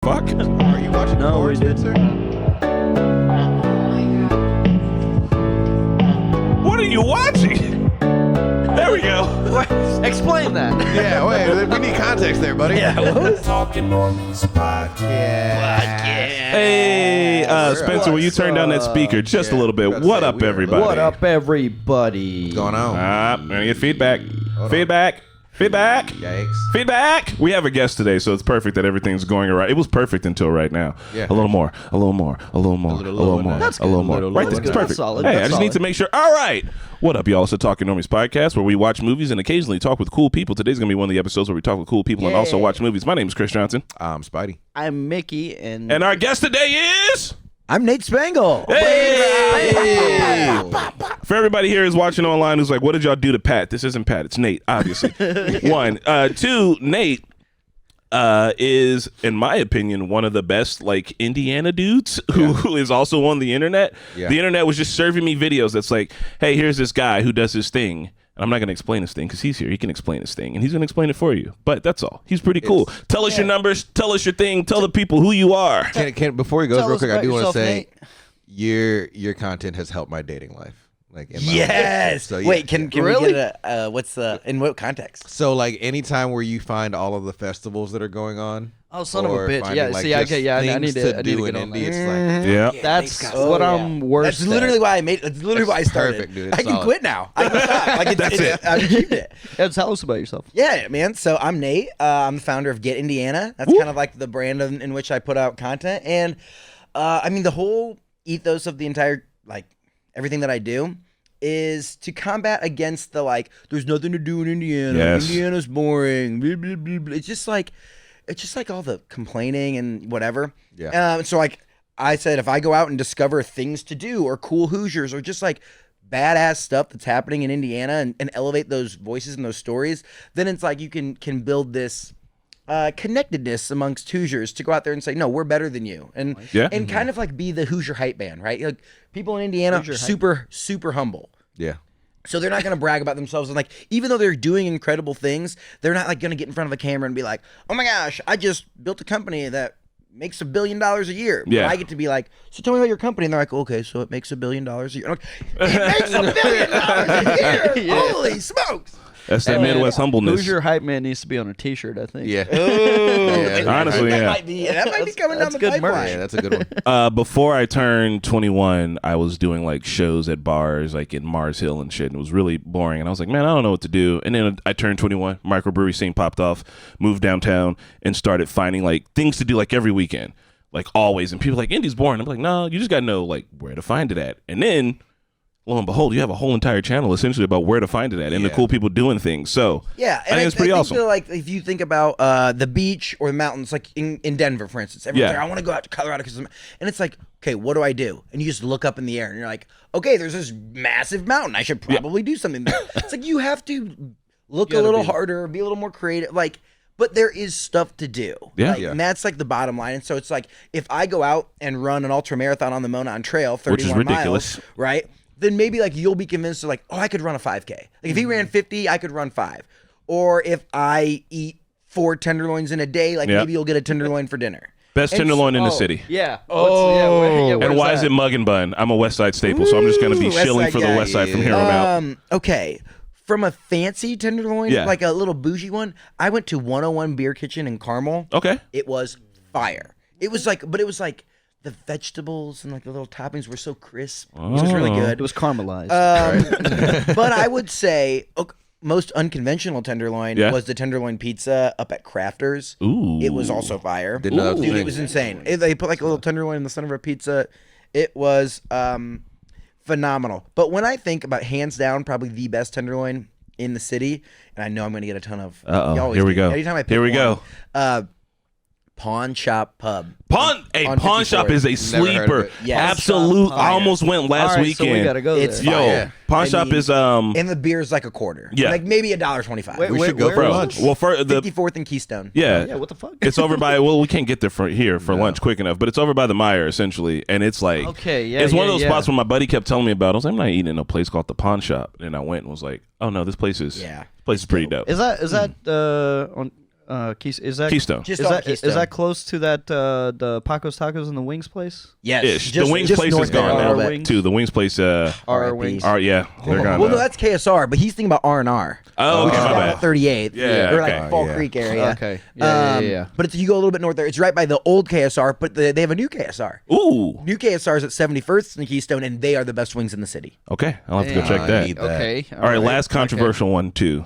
fuck? Are you watching porn, Spencer? What are you watching? There we go. Explain that. Yeah, wait, we need context there, buddy. Yeah, what? Talking Normies podcast. Hey, Spencer, will you turn down that speaker just a little bit? What up, everybody? What up, everybody? What's going on? I'm gonna get feedback. Feedback. Yikes. Feedback. We have a guest today, so it's perfect that everything's going right. It was perfect until right now. Yeah. A little more. Right there, it's perfect. Solid. Hey, I just need to make sure. All right. What up, y'all? It's the Talking Normies podcast, where we watch movies and occasionally talk with cool people. Today's gonna be one of the episodes where we talk with cool people and also watch movies. My name is Chris Johnson. I'm Spidey. I'm Mickey, and our guest today is... I'm Nate Spangle. Hey! For everybody here who's watching online who's like, what did y'all do to Pat? This isn't Pat, it's Nate, obviously. One. Two, Nate is, in my opinion, one of the best like Indiana dudes who is also on the internet. Yeah. The internet was just serving me videos that's like, hey, here's this guy who does his thing. And I'm not going to explain his thing because he's here. He can explain his thing, and he's going to explain it for you. But that's all. He's pretty cool. Tell us your numbers. Tell us your thing. Tell the people who you are. Before he goes real quick, I do want to say Nate. your content has helped my dating life. Like in my Yes. So, yeah. Wait, can Really? we get a what's the in what context? So like anytime where you find all of the festivals that are going on. Oh, son of a or bitch. finding, Yeah, like, see, I just need things to do get in on Indy, that. it's like Yeah. That's Oh, what yeah. I'm worse. That's literally why I made. That's literally why I started. perfect, dude. It's I can solid. quit now. I can stop. Like That's it. I achieved it. Yeah, tell us about yourself. Yeah, man. So I'm Nate. I'm the founder of Get Indiana. That's kind of like the brand in which I put out content. And I mean, the whole ethos of the entire, like, everything that I do is to combat against the, like, there's nothing to do in Indiana. Yes. Indiana's boring. Blah, blah, blah, blah. It's just like all the complaining and whatever. Yeah. So, like, I said, if I go out and discover things to do or cool Hoosiers or just, like, badass stuff that's happening in Indiana and elevate those voices and those stories, then it's like you can build this connectedness amongst Hoosiers to go out there and say, no, we're better than you. And kind of like be the Hoosier hype band, right? Like people in Indiana, super humble. Yeah. So they're not going to brag about themselves. And like, even though they're doing incredible things, they're not like going to get in front of a camera and be like, oh my gosh, I just built a company that makes $1 billion a year. Yeah. But I get to be like, so tell me about your company. And they're like, okay, so it makes $1 billion a year. I'm like, it makes $1 billion a year. Holy smokes. That's that Midwest humbleness. Hoosier hype man needs to be on a T-shirt, I think. Yeah. Honestly, that yeah. might be coming down that's the good pipeline. merch. Yeah, that's a good one. Before I turned 21, I was doing like shows at bars like in Mars Hill and shit, and it was really boring. And I was like, man, I don't know what to do. And then I turned 21, microbrewery scene popped off, moved downtown, and started finding like things to do like every weekend, like always. And people are like, Indy's boring. I'm like, no, you just gotta know like where to find it at. And then lo and behold, you have a whole entire channel essentially about where to find it at and the cool people doing things. So yeah, I think it's pretty awesome. That, like if you think about the beach or the mountains, like in Denver, for instance, everyone's like, I want to go out to Colorado and it's like, okay, what do I do? And you just look up in the air and you're like, okay, there's this massive mountain. I should probably do something there. It's like you have to look a little harder, be a little more creative, like. But there is stuff to do. Yeah. And that's like the bottom line. And so it's like if I go out and run an ultra marathon on the Monon Trail, 31 which is ridiculous, miles, right? Then maybe like you'll be convinced to like, oh, I could run a 5K. Like if he ran 50, I could run 5. Or if I eat 4 tenderloins in a day, like maybe you'll get a tenderloin for dinner. Best tenderloin in the city. Yeah. And why is it mug and bun? I'm a West Side staple, so I'm just going to be shilling for the West Side from here on out. Okay. From a fancy tenderloin, like a little bougie one, I went to 101 Beer Kitchen in Carmel. Okay. It was fire. It was like the vegetables and like the little toppings were so crisp. It was really good. It was caramelized. But I would say most unconventional tenderloin was the tenderloin pizza up at Crafters. Ooh. It was also fire. Didn't know that was a Dude, thing. it was insane. They put like a little tenderloin in the center of a pizza. It was phenomenal. But when I think about hands down probably the best tenderloin in the city, and I know I'm going to get a ton of Here we go. Anytime I pick Here we one, go. Pawn Shop Pub. Pawn Shop is a sleeper. Yes. Absolute. I almost went last weekend. So we gotta go there. It's fire. Pawn Shop is and the beer is like a quarter. Yeah. Like maybe $1.25. We should go for lunch. Well, for the 54th and Keystone. yeah, what the fuck? it's over by. Well, we can't get there for lunch quick enough, but it's over by the Meijer essentially, and it's like it's one of those spots where my buddy kept telling me about. I was like, I'm not eating in a place called the Pawn Shop, and I went and was like, oh no, this place is pretty dope. Is that on Is that Keystone. Just is off that Keystone. is that close to that the Paco's Tacos and the Wings place? Yes. Ish. Just- The Wings just place north is there a gone little now, bit. Wings. too. The Wings place, Our R.I.P. Wings. yeah, they're gone. Well, no, that's KSR, but he's thinking about R&R. Oh, okay, Which is my down bad. at 38th. Yeah, Or okay. like Fall Yeah. Creek area. Okay. Yeah. But if you go a little bit north there, it's right by the old KSR, but they have a new KSR. Ooh. New KSR is at 71st and Keystone, and they are the best wings in the city. Okay, I'll have to go Yeah. check I that. need that. Okay. All right, last controversial one too.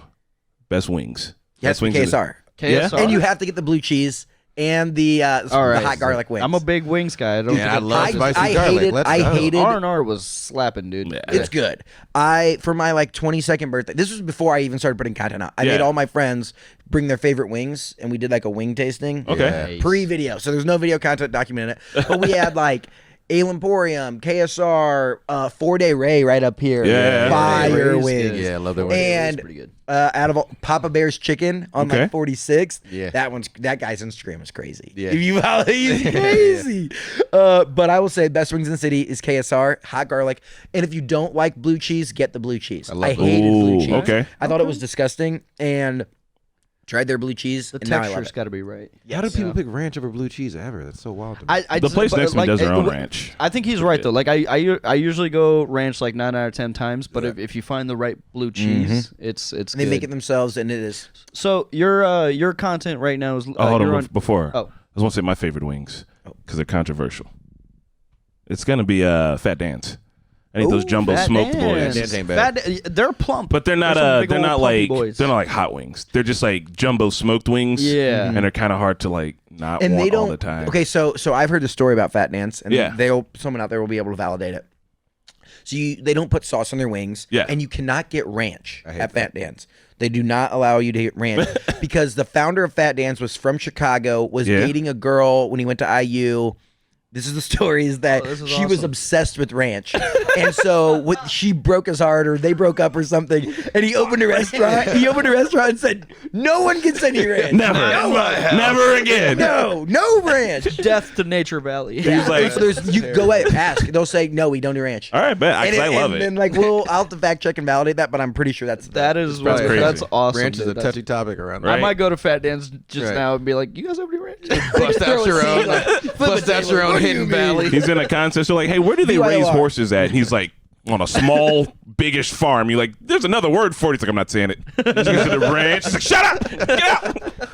Best wings. Yes, Best wings. in the- KSR. KSR. And you have to get the blue cheese and the right. hot garlic wings. I'm a big wings guy. I don't Yeah, I think love spicy garlic. Let's I go. hated R&R was slapping, dude. Yeah. It's good. For my like 22nd birthday, this was before I even started putting content out. I Yeah. made all my friends bring their favorite wings, and we did like a wing tasting. Okay. Nice. Pre-video, so there's no video content documenting it, but we had like Ale Emporium, KSR, 4-Day Ray right up here. Yeah. Fire Ray's wings. good. Yeah, I love that. And pretty good. out of all, Papa Bear's chicken on Okay. like 46th. Yeah. that guy's Instagram is crazy. Yeah. If you follow, he's crazy. But I will say best wings in the city is KSR, hot garlic, and if you don't like blue cheese, get the blue cheese. I love blue hated blue Ooh, cheese. okay. I thought it was disgusting and tried their blue cheese. The and now I love texture's it. got to be right. How do people pick ranch over blue cheese ever? That's so wild to me. I The just- place but, next to me like, does their own it- ranch. I think he's right though. Like I usually go ranch like 9 out of 10 times, but if you find the right blue cheese, it's And they good. make it themselves, and it is. So your content right now is Oh, hold you're on. Before, Oh. I just want to say my favorite wings because they're controversial. It's gonna be Fat Dance. I need those jumbo Fat smoked Dance. boys, Dance ain't bad. They're plump, but they're not. They're some big They're old not plumpy like boys. they're not like hot wings. They're just like jumbo smoked wings. Yeah. and they're kind of hard to like not And want they don't. all the time. Okay, so I've heard the story about Fat Dance, and Yeah. someone out there will be able to validate it. So they don't put sauce on their wings, Yeah. and you cannot get ranch hate at Fat Dance. They do not allow you to get ranch because the founder of Fat Dance was from Chicago, was Yeah. dating a girl when he went to IU. This is the story: is that this is she was awesome. obsessed with ranch, and so she broke his heart, or they broke up, or something. And he opened a restaurant. He opened a restaurant and said, "No one gets any ranch. Never, No one. never again. No ranch." death to Nature Valley. Yeah. like- So you go away, ask. They'll say, "No, we don't do ranch." All right, bet. I love it. And like, I'll have to fact check and validate that, but I'm pretty sure that's That is That's crazy. that's awesome. ranch is dude. a touchy topic around Right. I might go to Fat Dance just Right. now and be like, "You guys have any ranch?" Bust out your own, Flip bust a out table. your own What do hidden you mean? valley. He's in a contest. They're like, hey, where do they BYOR. raise horses at? And he's like, on a small, biggish farm. You're like, there's another word for it. He's like, I'm not saying it. He goes to the ranch. He's like, shut up. Get out.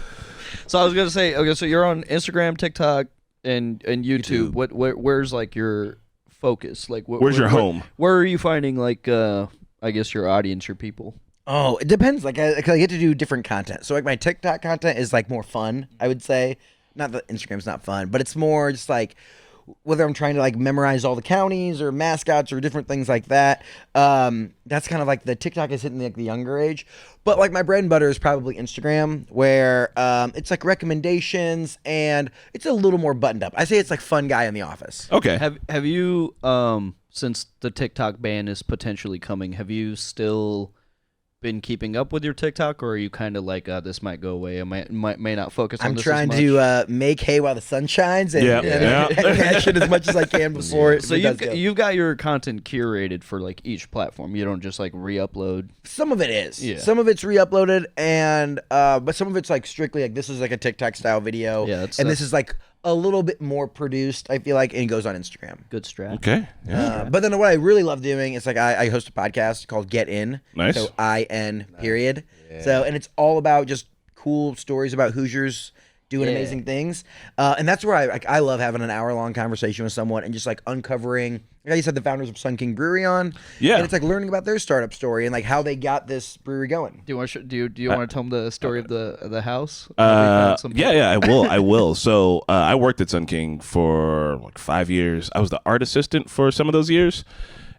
So I was gonna say, okay, so you're on Instagram, TikTok, and YouTube. Where's like your focus? Like, Where's your home? Where are you finding like, I guess your audience, your people? Oh, it depends. Like, I get to do different content. So like my TikTok content is like more fun, I would say. Not that Instagram's not fun, but it's more just like whether I'm trying to like memorize all the counties or mascots or different things like that. That's kind of like the TikTok is hitting like the younger age. But like my bread and butter is probably Instagram, where it's like recommendations and it's a little more buttoned up. I say it's like fun guy in the office. Okay. Have you since the TikTok ban is potentially coming, have you still been keeping up with your TikTok, or are you kind of like this might go away? I may not focus on I'm this trying as much? to make hay while the sun shines and, Yeah. and action as much as I can before it. So it does go. you've got your content curated for like each platform. You don't just like re-upload. Some of it is. Yeah. Some of it's re-uploaded, and but some of it's like strictly like this is like a TikTok style video, Yeah, and this is like a little bit more produced. I feel like, and it goes on Instagram. Good strat. Okay. Yeah. But then what I really love doing is like I host a podcast called Get In. Nice. So IN period. So and it's all about just cool stories about Hoosiers doing amazing things. And that's where I love having an hour-long conversation with someone and just like uncovering, like you said, the founders of Sun King Brewery on. Yeah. And it's like learning about their startup story and like how they got this brewery going. Do you want to tell them the story of the house? Yeah, I will. So I worked at Sun King for like 5 years. I was the art assistant for some of those years.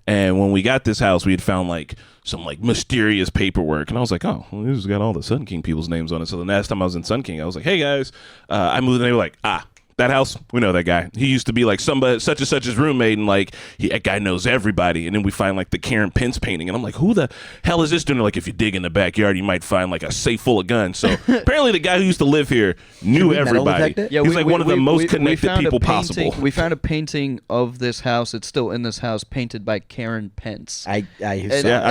And when we got this house, we had found like some like mysterious paperwork. And I was like, oh, well, this has got all the Sun King people's names on it. So the last time I was in Sun King, I was like, hey guys, I moved. And they were like, That house, we know that guy. He used to be like somebody, such and such's roommate, and like that guy knows everybody. And then we find like the Karen Pence painting, and I'm like, who the hell is this doing? Like, if you dig in the backyard, you might find like a safe full of guns. So apparently, the guy who used to live here knew everybody. Yeah, He's like one of the most connected people possible. We found a painting of this house. It's still in this house, painted by Karen Pence. I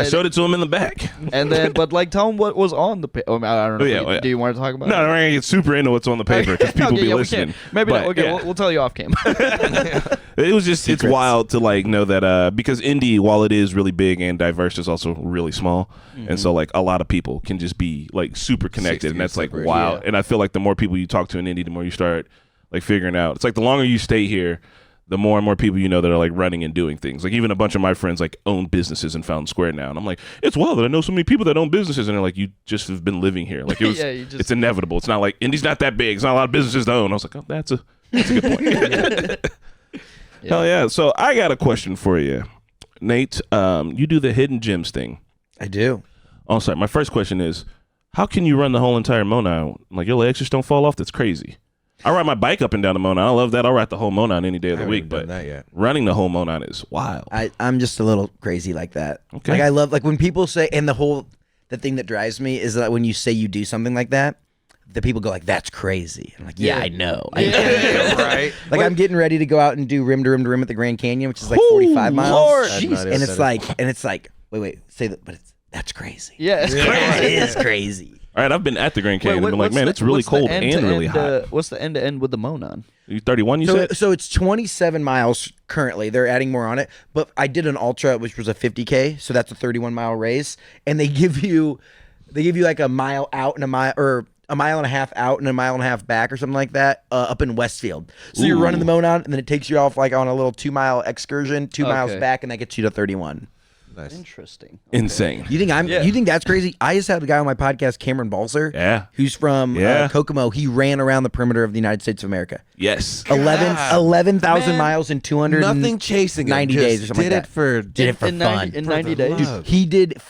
showed it to him in the back. And then, but like, tell him what was on the paper. I don't know. Do you want to talk about it? No, we're gonna get super into what's on the paper because people be listening. Maybe not. Okay, we'll tell you off cam. It was just it's wild to like know that because Indy, while it is really big and diverse, is also really small, and so like a lot of people can just be like super connected, and that's like wow. And I feel like the more people you talk to in Indy, the more you start like figuring out. It's like the longer you stay here, the more and more people you know that are like running and doing things. Like even a bunch of my friends like own businesses in Fountain Square now, and I'm like, it's wild that I know so many people that own businesses, and they're like, you just have been living here. Like it was, it's inevitable. It's not like Indy's not that big. It's not a lot of businesses to own. I was like, oh, that's a good point. Hell yeah. So I got a question for you, Nate. You do the hidden gems thing. I do. Oh, sorry. My first question is, how can you run the whole entire Monon? Like your legs just don't fall off? That's crazy. I ride my bike up and down the Monon. I love that. I'll ride the whole Monon any day of the week. But running the whole Monon is wild. I'm just a little crazy like that. Okay. Like I love like when people say, and the thing that drives me is that when you say you do something like that, the people go like, "That's crazy." I'm like, "Yeah, I know." Right. Like I'm getting ready to go out and do rim to rim to rim at the Grand Canyon, which is like 45 miles. Lord. And it's like, wait, say that, but that's crazy. Yeah, it's crazy. It is crazy. All right, I've been at the Grand Canyon and been like, man, it's really cold and really hot. What's the end to end with the Monon? You 31, you said? So it's 27 miles currently. They're adding more on it. But I did an ultra, which was a 50K, so that's a 31-mile race. And they give you like a mile out and a mile and a half out and a mile and a half back or something like that up in Westfield. So you're running the Monon, and then it takes you off like on a little 2-mile excursion, 2 miles back, and that gets you to 31. Nice. Interesting. Insane. You think you think that's crazy? I just had a guy on my podcast, Cameron Balzer, who's from Kokomo. He ran around the perimeter of the United States of America. Yes. 11,000 miles in 200 nothing chasing 90 days or something like that. Did it for fun. In 90 days? Dude, he did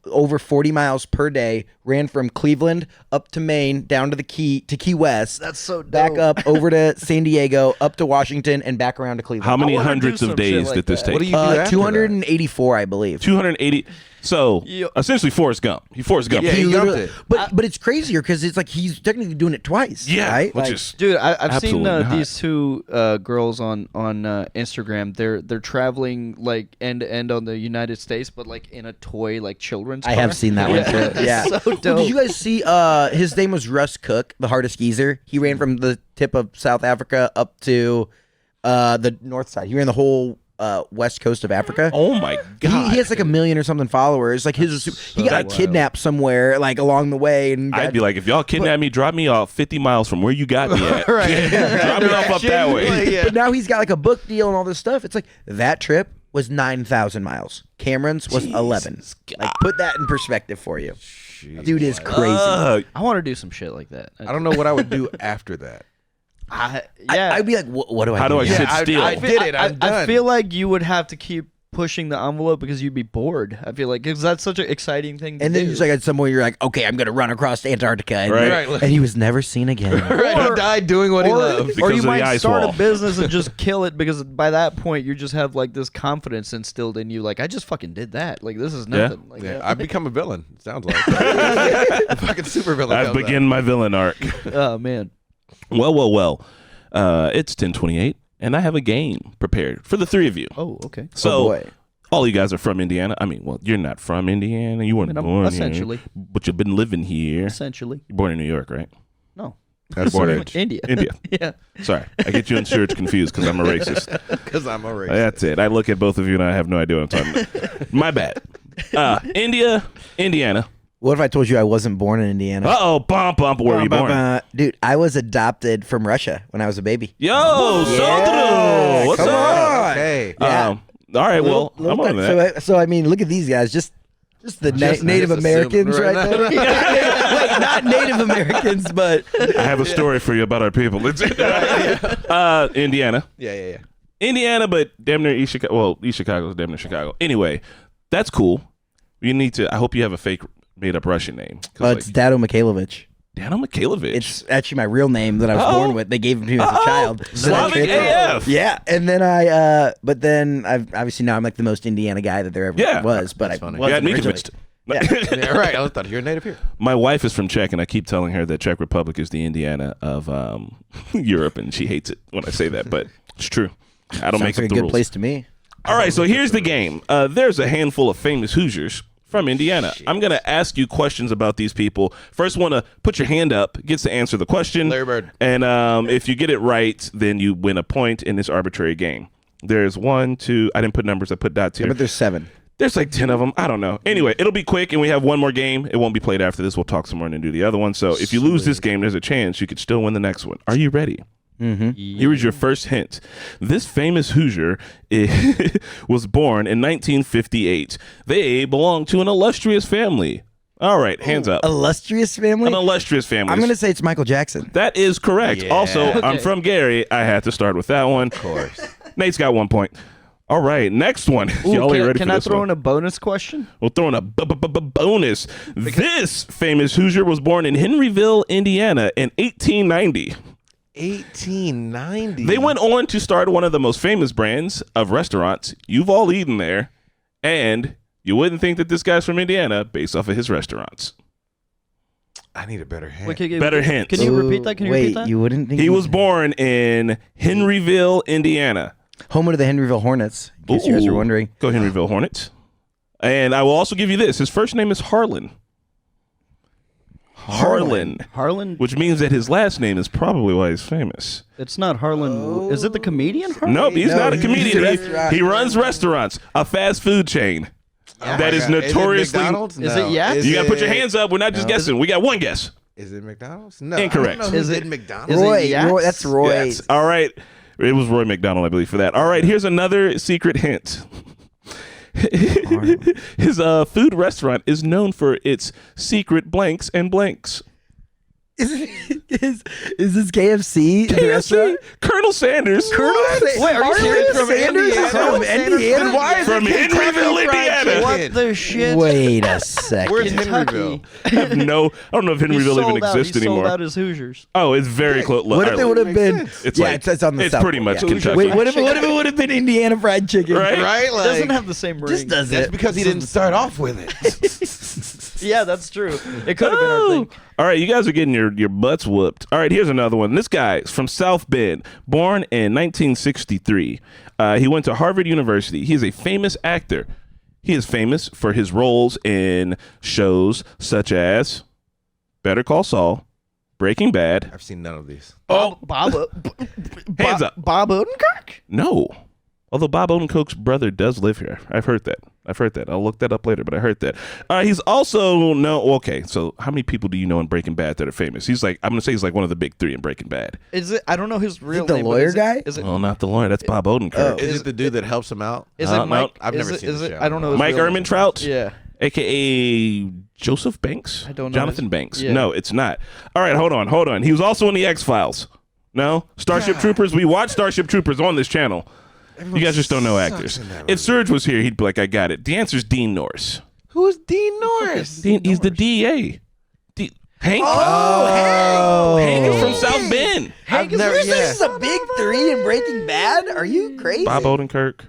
over 40 miles per day, ran from Cleveland up to Maine, down to Key West. That's so dope. Back up over to San Diego, up to Washington, and back around to Cleveland. How many hundreds of days did this take? What do you do after 284, I believe. 280. So essentially, Forrest Gump. He Forrest Gump. Yeah, he jumped it. But it's crazier because it's like he's technically doing it twice. Yeah, right? which Like, is Dude, I've seen absolutely these two girls on Instagram. They're traveling like end to end on the United States, but like in a toy like children's car. I have seen that one too. Yeah. So dope. Well, did you guys see? His name was Russ Cook, the hardest geezer. He ran from the tip of South Africa up to the north side. He ran the whole west coast of Africa. oh my god. He has like 1 million or something followers. Like he got kidnapped somewhere like along the way, and I'd be like, if y'all kidnap me, drop me off 50 miles from where you got me at. Drop me off up that way. But now he's got like a book deal and all this stuff. It's like that trip was 9,000 miles. Cameron's was 11. Like put that in perspective for you. Dude is crazy. I want to do some shit like that. I don't know what I would do after that. I'd be like, what do I How do? do I now? sit still? I did it. I'm done. I feel like you would have to keep pushing the envelope because you'd be bored. I feel like because that's such an exciting thing to And then do. just like at some point you're like, okay, I'm gonna run across Antarctica, and, Right. and he was never seen again. He died doing what he loved. Because or you of the might ice start wall. a business and just kill it because by that point you just have like this confidence instilled in you. Like I just fucking did that. Like this is nothing. Like, Yeah, I've become a villain. It sounds like a fucking super villain. I begin my villain arc. oh man. Well. It's 10:28, and I have a game prepared for the three of you. Oh okay. So boy. all you guys are from Indiana. I mean, well, you're not from Indiana. You weren't I mean, I'm born essentially. here, but you've been living here. Essentially. You're born in New York, right? No. That's born in India. India. yeah. Sorry, I get you and Serge confused because I'm a racist. Because I'm a racist. That's it. I look at both of you and I have no idea what I'm talking about. My bad. Indiana. What if I told you I wasn't born in Indiana? Bump. Where were you born? Dude, I was adopted from Russia when I was a baby. Yo, Sandro. What's come up? on. Okay. Yeah. All right, well, I'm on that. So I mean, look at these guys. Just the Native Americans right right there. Wait, not Native Americans, but I have a story for you about our people. Indiana. Yeah. Indiana, but damn near East Chicago. Well, East Chicago is damn near Chicago. Anyway, that's cool. You need to. I hope you have a fake made up Russian name. it's Dado Mikhailovich. Dano Mikhailovich. It's actually my real name that I was born with. They gave it to me as a child. Slavic AF. Yeah, and then but then I've obviously now I'm like the most Indiana guy that there ever was. But I funny. wasn't me originally. convinced. Yeah, right. I thought you were a native here. My wife is from Czech, and I keep telling her that Czech Republic is the Indiana of Europe, and she hates it when I say that, but it's true. I don't make Sounds like up a the good rules. place to me. All right, so here's the game. There's a handful of famous Hoosiers from Indiana. I'm going to ask you questions about these people. First one to put your hand up gets to answer the question. Larry Bird. And if you get it right, then you win a point in this arbitrary game. There's 1, 2, I didn't put numbers, I put dots here. But there's 7. There's like 10 of them. I don't know. Anyway, it'll be quick, and we have one more game. It won't be played after this. We'll talk some more and do the other one. So if you lose this game, there's a chance you could still win the next one. Are you ready? Mm-hmm. Here is your first hint. This famous Hoosier was born in 1958. They belong to an illustrious family. All right, hands up. Illustrious family? An illustrious family. I'm going to say it's Michael Jackson. That is correct. Yeah. Also, I'm from Gary. I had to start with that one. Of course. Nate's got 1 point. All right, next one. Ooh, Y'all ain't ready can for I this throw one. in a bonus question? We'll throw in a bonus. This famous Hoosier was born in Henryville, Indiana in 1890. 1890. They went on to start one of the most famous brands of restaurants. You've all eaten there, and you wouldn't think that this guy's from Indiana based off of his restaurants. I need a better hand. Wait, Better hints. Can you repeat that? Can you Wait, repeat that? you wouldn't think He was born in Henryville, Indiana. home of the Henryville Hornets, in case you guys Ooh. were wondering. Go Henryville Hornets. And I will also give you this. His first name is Harlan. Harlan. Harlan? Which means that his last name is probably why he's famous. It's not Harlan. Is it the comedian Harlan? Nope, he's No, not a he's a comedian. restaurant. He runs restaurants, a fast food chain. That is Is it notoriously. McDonald's? Is it Yax? You got to put your hands up. We're not just guessing. We got one guess. Is it McDonald's? No. Incorrect. I don't know who Is did it- McDonald's? is it Roy, Yax? that's Roy. Yes. All right. It was Roy McDonald, I believe, for that. All right. Here's another secret hint. His food restaurant is known for its secret blanks and blanks. Is this KFC? The restaurant? Colonel Sanders. Wait, are you serious? From Sanders Indiana? from Indiana? Then why is From it Kentucky Henryville, Fried Indiana. Chicken? What the shit? Wait a second. Where's Kentucky. Henryville? I have no. I don't know if He Henryville even sold out. exists He sold anymore. out his Hoosiers. Oh, it's very close. What if it would have been? It's yeah, like it's on the it's south. pretty much yeah. Kentucky. Wait, what if it would have been Indiana Fried Chicken? Right? Right? It Like, doesn't have the same ring. Just does that's it. because he didn't start off with it. Yeah, that's true. It could have been our thing. All right, you guys are getting your butts whooped. All right, here's another one. This guy's from South Bend, born in 1963. He went to Harvard University. He is a famous actor. He is famous for his roles in shows such as Better Call Saul, Breaking Bad. I've seen none of these. Oh, Bob hands up. Bob Odenkirk? No. Although Bob Odenkirk's brother does live here. I've heard that. I'll look that up later, but I heard that. He's also okay, so how many people do you know in Breaking Bad that are famous? I'm going to say he's like one of the big 3 in Breaking Bad. Is it? I don't know his real the name. but lawyer is it- guy? Is it? Well, not the lawyer. That's Bob Odenkirk. Oh. Is it the dude that helps him out? Is no. it Mike? I've never seen Is the it? show. I don't know. His Mike real name. Ehrmantraut? Yeah. AKA Joseph Banks? I don't know Jonathan his- Banks. yeah. No, it's not. All right, hold on. He was also in the X-Files. No? Starship Troopers? We watch Starship Troopers on this channel. You guys just don't know actors. If Serge was here, he'd be like, I got it. The answer is Dean Norris. Who is Dean Norris? He's the DA. Hank? Oh, Hank is from South Bend. Hank is never- this is a big 3 in Breaking Bad? Are you crazy? Bob Odenkirk.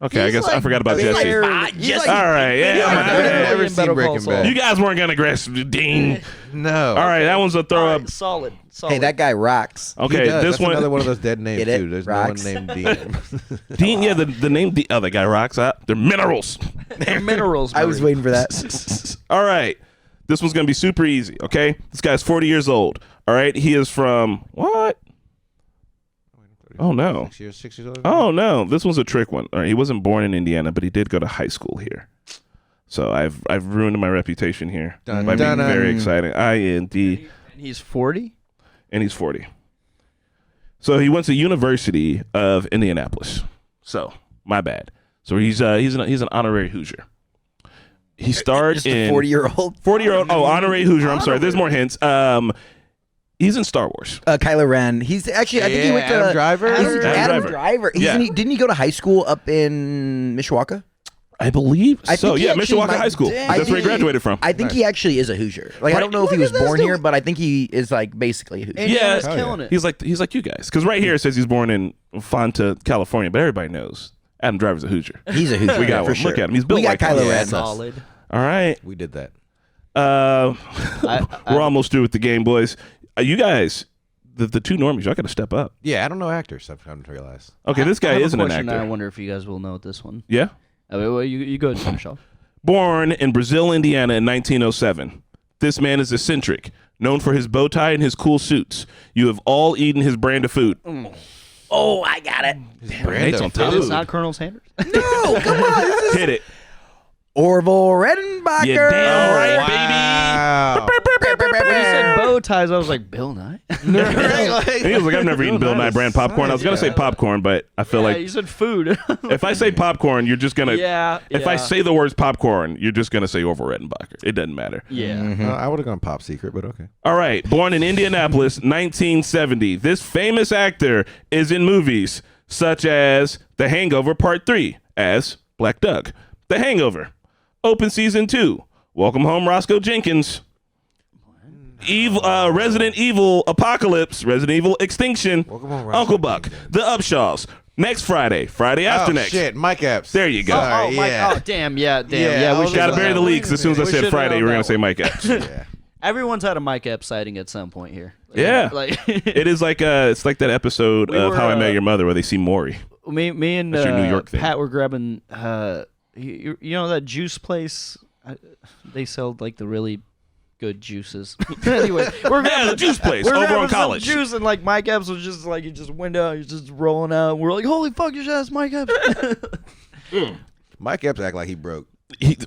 Okay, I guess I forgot about He's Jesse. like Jesse. All right, yeah. I've never in seen Better Call Breaking Saul. Bad. You guys weren't going to guess Dean. No. All right, that one's a throw All up. right, solid. Hey, that guy rocks. He Okay, does. this That's one. another one of those dead names Get it? too. There's Rocks. no one named Dean. Dean, yeah, the name. Oh, that guy rocks out. They're minerals. They're minerals. I was Murray. waiting for that. All right. This one's going to be super easy, okay? This guy's 40 years old. All right? He is from what? Oh, no. 6 years old. Oh, no. This one's a trick one. All right, he wasn't born in Indiana, but he did go to high school here. So I've ruined my reputation here Dun, by being dun, dun. very exciting. IND. And he's 40. And he's 40. So he went to University of Indianapolis. So, my bad. So he's an honorary Hoosier. He starred Just in a 40-year-old. 40-year-old. Oh, honorary Hoosier. I'm sorry. There's more hints. He's in Star Wars. Kylo Ren. He's actually, I think he went to Adam Driver? Adam Adam Driver. Yeah. Didn't he go to high school up in Mishawaka? I believe I so. think he Yeah, actually Mishawaka might- High School. I That's where he think- graduated from. I think he actually is a Hoosier. Like, I Right. don't know if he Look was at this born dude. here, but I think he is like basically a Hoosier. Indiana's Yeah. killing it. He's like you guys. Because right here it says he's born in Fonta, California, but everybody knows Adam Driver's a Hoosier. He's a Hoosier. We got for one. sure. Look at him. He's built We got like Kylo one. Ren. Solid. All right. We did that. We're almost through with the game, boys. You guys, the two normies, y'all got to step up. Yeah, I don't know actors. I've come to realize. Okay, this I guy have a isn't an question. actor. I wonder if you guys will know this one. Yeah. Well, you go ahead and finish off. Born in Brazil, Indiana in 1907. This man is eccentric, known for his bow tie and his cool suits. You have all eaten his brand of food. Oh, I got it. Nate's on top. It's not Colonel Sanders. No, come on. This is Hit it. Orville Redenbacher. You damn right, Wow. When you said bow ties, I was like, Bill Nye? baby. And he was like, I've never eaten Bill Nye brand popcorn. I was going to say popcorn, but I feel Yeah, like you said food. if I say popcorn, you're just going to... Yeah, If I yeah. say the words popcorn, you're just going to say Orville Redenbacher. It doesn't matter. Yeah. I would have gone Pop Secret, but okay. All right. Born in Indianapolis, 1970. This famous actor is in movies such as The Hangover Part 3 as Black Doug. The Hangover. Open Season 2. Welcome Home, Roscoe Jenkins. Resident Evil Apocalypse. Resident Evil Extinction. Welcome Home, Roscoe Uncle Buck. The Upshaws. Next Friday. Friday after Oh, next. shit. Mike Epps. There you go. Sorry, Mike, yeah. oh, damn, yeah. Yeah, I we was should Gotta like, bury the leaks. As soon as I We said should've Friday, known we were going that to say one. Mike Epps. Yeah. Everyone's had a Mike Epps sighting at some point here. Yeah. Like, It is like it's like that episode We of were, How I Met Your Mother where they see Maury. me and That's your New York thing. Pat were grabbing, you know that juice place? They sell like the really good juices. Anyway, we're Yeah, grabbing the juice place we're over grabbing on some College. juice, and like Mike Epps was just like, he just went out, he's just rolling out. We're like, holy fuck, you should ask Mike Epps. Mike Epps act like he broke.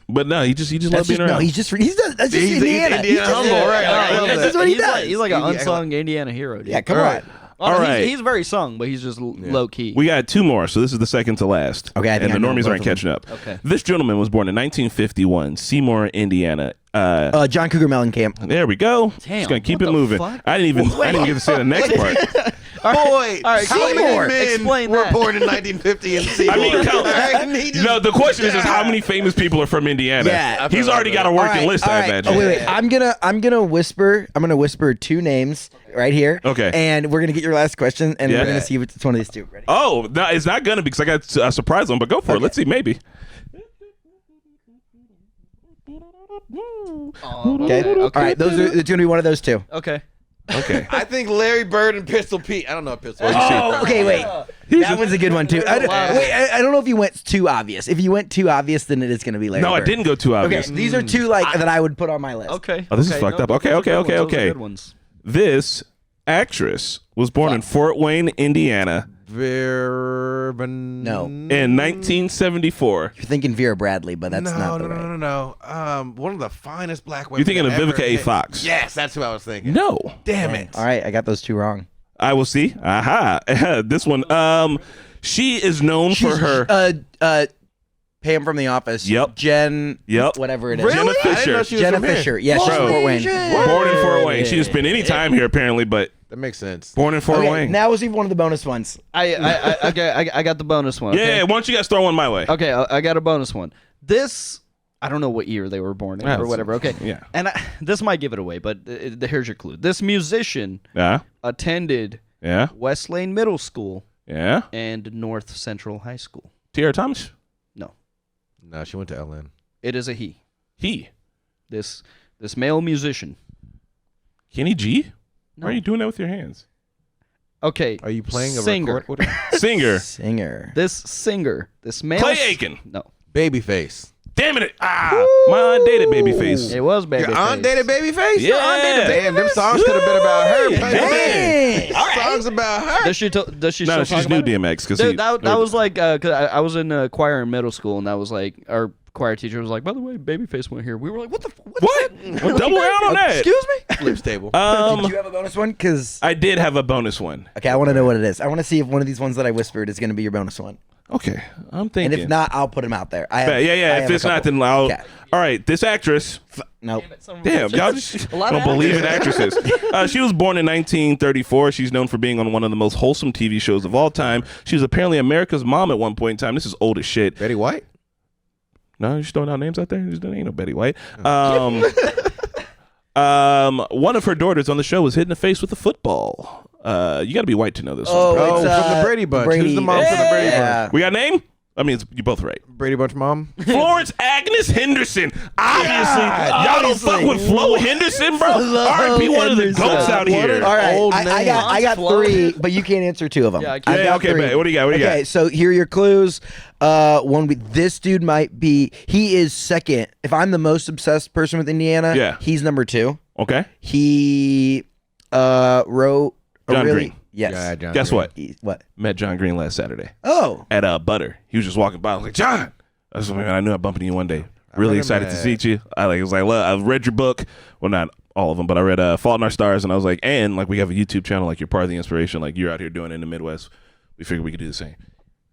But no, he just That's loves being just, no, around. he's just that's just He's Indiana. Indiana He's just- humble, right? I love This that. is what he he's does. Like, he's like an He- unsung Indiana hero, dude. Yeah, come All right. on. All right. He's very sung, but he's just low key. We got two more, so this is the second to last. Okay, I think and I the know normies both aren't of them. catching up. Okay. This gentleman was born in 1951, Seymour, Indiana. John Cougar Mellencamp. There we go. Damn, Just gonna keep what it the moving. fuck? I didn't even get to say the next part. Boy, All right, how many Seymour. men Explain were that. born in 1950 in Seymour? I mean, count. He just- No, the question is how many famous people are from Indiana? Yeah. He's already got a working list, I imagine. Oh, wait. I'm gonna whisper two names right here. Okay. And we're gonna get your last question, and Yeah. we're gonna see if it's one of these two. Ready? Oh, no, it's not gonna be because I got a surprise one. But go for it. Let's see, maybe. Okay. All right. Those are. It's gonna be one of those two. Okay. Okay. I think Larry Bird and Pistol Pete. I don't know if Pistol Pete. Oh, okay. Wait. That was a good one too. I don't know if you went too obvious. If you went too obvious, then it is gonna be Larry No, I Bird. didn't go too Okay. obvious. These are two like that I would put on my list. Okay. Oh, this is fucked up. Okay, those are okay, good okay, ones. Those are okay. good ones. This actress was born in Fort Wayne, Indiana, Verban. No. in 1974. You're thinking Vera Bradley, but that's not the right. No. One of the finest black women. You're thinking of ever Vivica A. hit. Fox. Yes, that's who I was thinking. No. Damn it. All right, I got those two wrong. I will see. Aha. This one. She is known for her. Pam from The Office. Yep. Jen. Yep. Whatever it is. Really? Jenna I didn't Fisher. know she was Jenna from here. Fisher. Yeah, she's Bro. from Fort Wayne. Born in Fort Wayne. She didn't spend any time here apparently, but That makes sense. born in Fort Okay, Wayne. now we'll see one of the bonus ones. I got the bonus one. Okay? Yeah. Why don't you guys throw one my way? Okay, I got a bonus one. This, I don't know what year they were born in Yeah, or whatever. Okay. yeah. And this might give it away, but here's your clue. This musician Yeah. attended Yeah. West Lane Middle School Yeah. and North Central High School. Tierra Thomas. No, No, she went to LN. it is a he. He. This male musician. Kenny G. No. Why are you doing that with your hands? Okay. Are you playing a singer? record with her? Singer. Singer. This singer, this male. Clay Aiken. No, Babyface. Damn it. My undated babyface. it was baby. Your undated Babyface? Yeah. Your undated Damn, them songs could have been about her. Dang. Songs about her. Does she still No, talk she's new about it? DMX because Dude, that was like, cause I was in choir in middle school, and that was like, our choir teacher was like, by the way, Babyface went here. We were like, what the what? Well, double down on that. Excuse me? Flips table. Did you have a bonus one? Because I did have a bonus one. okay, I want to know what it is. I want to see if one of these ones that I whispered is going to be your bonus one. Okay, I'm And thinking. if not, I'll put them out there. I have, yeah. I have If a it's not, couple. then I'll. Okay. All right, this actress. Nope. Damn, y'all just A lot of don't believe in actresses. She was born in 1934. She's known for being on one of the most wholesome TV shows of all time. She was apparently America's mom at one point in time. This is old as shit. Betty White? No, you're just throwing out names out there. There ain't no Betty White. One of her daughters on the show was hit in the face with a football. You got to be white to know this. Oh, one. it's, from the Brady Bunch. Who's the mom from the Brady Bunch? We got a name? I mean, you're both right. Brady Bunch mom? Florence Agnes Henderson. Obviously, y'all don't fuck with Flo Henderson, bro. R&B, one of the goats out here. All right, Old I got Flo. 3, but you can't answer 2 of them. Yeah, I I've can't. got Okay, 3. man. What do you got? Okay, so here are your clues. This dude might be. He is second. If I'm the most obsessed person with Indiana, Yeah. he's number 2. Okay. He wrote a John really Green. yes. Yeah, John Guess Green. what? What? Met John Green last Saturday Oh, at Butter. He was just walking by. I was like, John. I was like, man, I knew I'd bump into you one day. Really met him excited to at- see you. I was like, look, I've read your book. Well, not all of them, but I read Fault in Our Stars, and I was like, and like we have a YouTube channel, like you're part of the inspiration, like you're out here doing it in the Midwest. We figured we could do the same.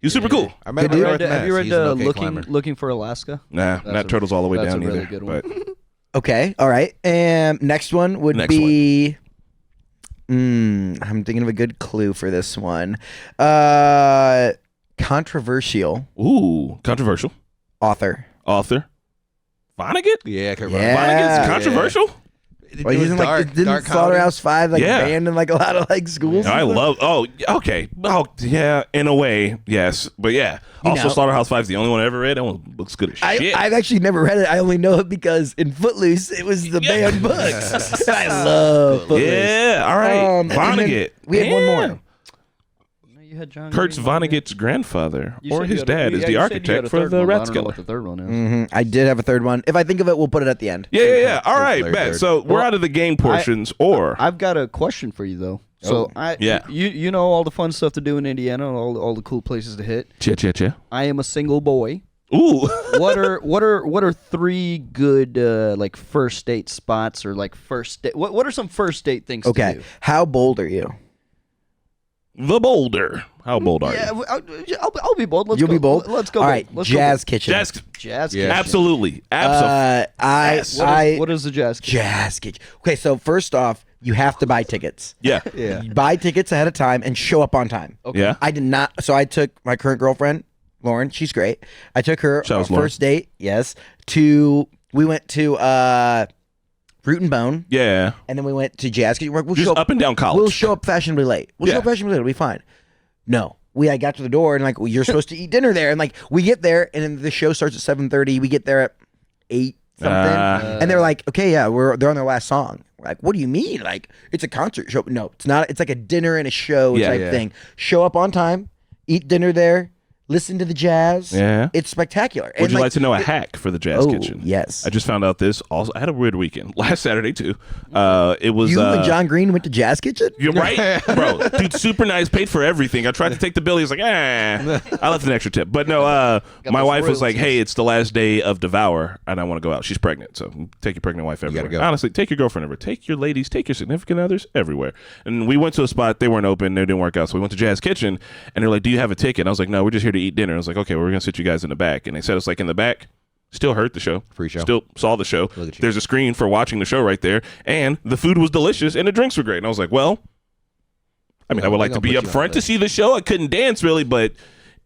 He was super cool. I met him Have you at read, North have you Mass. read He's an okay climber. Looking for Alaska? Nah, not Turtles All the Way that's Down a really either. good But one. okay. All right. And next one would be. I'm thinking of a good clue for this one. Controversial ooh, controversial. author. Author. Vonnegut? Yeah, Kurt Yeah. Vonnegut's controversial? Well, he's in, like, didn't Slaughterhouse 5 like Yeah. banned in like a lot of like schools? I love. Oh, okay. Oh, yeah. In a way, yes. But yeah. You Also, know. Slaughterhouse 5 is the only one I ever read. That one looks good as shit. I've actually never read it. I only know it because in Footloose it was the banned books. And I love Footloose. Yeah. All right. And then Vonnegut. we had one more. No, you had John Kurtz Green on there. Vonnegut's grandfather You or said you his had a- dad yeah, is you the said you had architect a for third the one, but I Rat don't know Skiller. what the third one is. I did have a third one. If I think of it, we'll put it at the end. Yeah. All right. Third, Bet. third. So we're Well, out of the game portions, or I've got a question for you though. So Yeah. you know all the fun stuff to do in Indiana, all the cool places to hit. Cha. I am a single boy. Ooh. What are 3 good like first date spots or like first date? What are some first date things to Okay. do? How bold are you? The Boulder. How bold are Yeah, you? I'll be bold. Let's You'll go. be bold? Let's go. All right. bold. Let's go Jazz Kitchen. Jazz. kitchen. Yeah. Absolutely. What is the jazz kitchen? Jazz Kitchen. Okay, so first off, you have to buy tickets. Yeah. Yeah. You buy tickets ahead of time and show up on time. Okay. Yeah. I did not. So I took my current girlfriend, Lauren. She's great. I took her Shout on out to Lauren. first date. Yes. We went to Root and Bone, Yeah. and then we went to Jazz Kitchen. We'll Just show up and down college. We'll show up fashionably late. We'll Yeah. show up fashionably late. It'll be fine. No. I got to the door and like, well, you're supposed to eat dinner there, and like we get there and then the show starts at 7:30. We get there at 8 something, and they're like, okay, yeah, they're on their last song. We're like, what do you mean? Like it's a concert show? No, it's not. It's like a dinner and a show type thing. Show up on time, eat dinner there, listen to the jazz. Yeah. It's spectacular. Would you like to know a hack for the Jazz Kitchen? Yes. I just found out this. Also, I had a weird weekend last Saturday too. It was You and John Green went to Jazz Kitchen? You're right, bro. Dude, super nice. Paid for everything. I tried to take the bill. He was like, I left an extra tip. But no, my those wife was like, royalties. hey, it's the last day of Devour, and I want to go out. She's pregnant, so take your pregnant wife everywhere. go. Honestly, take your girlfriend everywhere. Take your ladies, take your significant others everywhere. And we went to a spot. They weren't open. They didn't work out. So we went to Jazz Kitchen, and they're like, do you have a ticket? And I was like, no, we're just here to eat dinner. I was like, okay, we're going to sit you guys in the back. And they said us like in the back. Still heard the show. Free show. Still saw the show. Look at you. There's a screen for watching the show right there. And the food was delicious and the drinks were great. And I was like, well, I mean, I would like to be up front to see the show. I couldn't dance really, but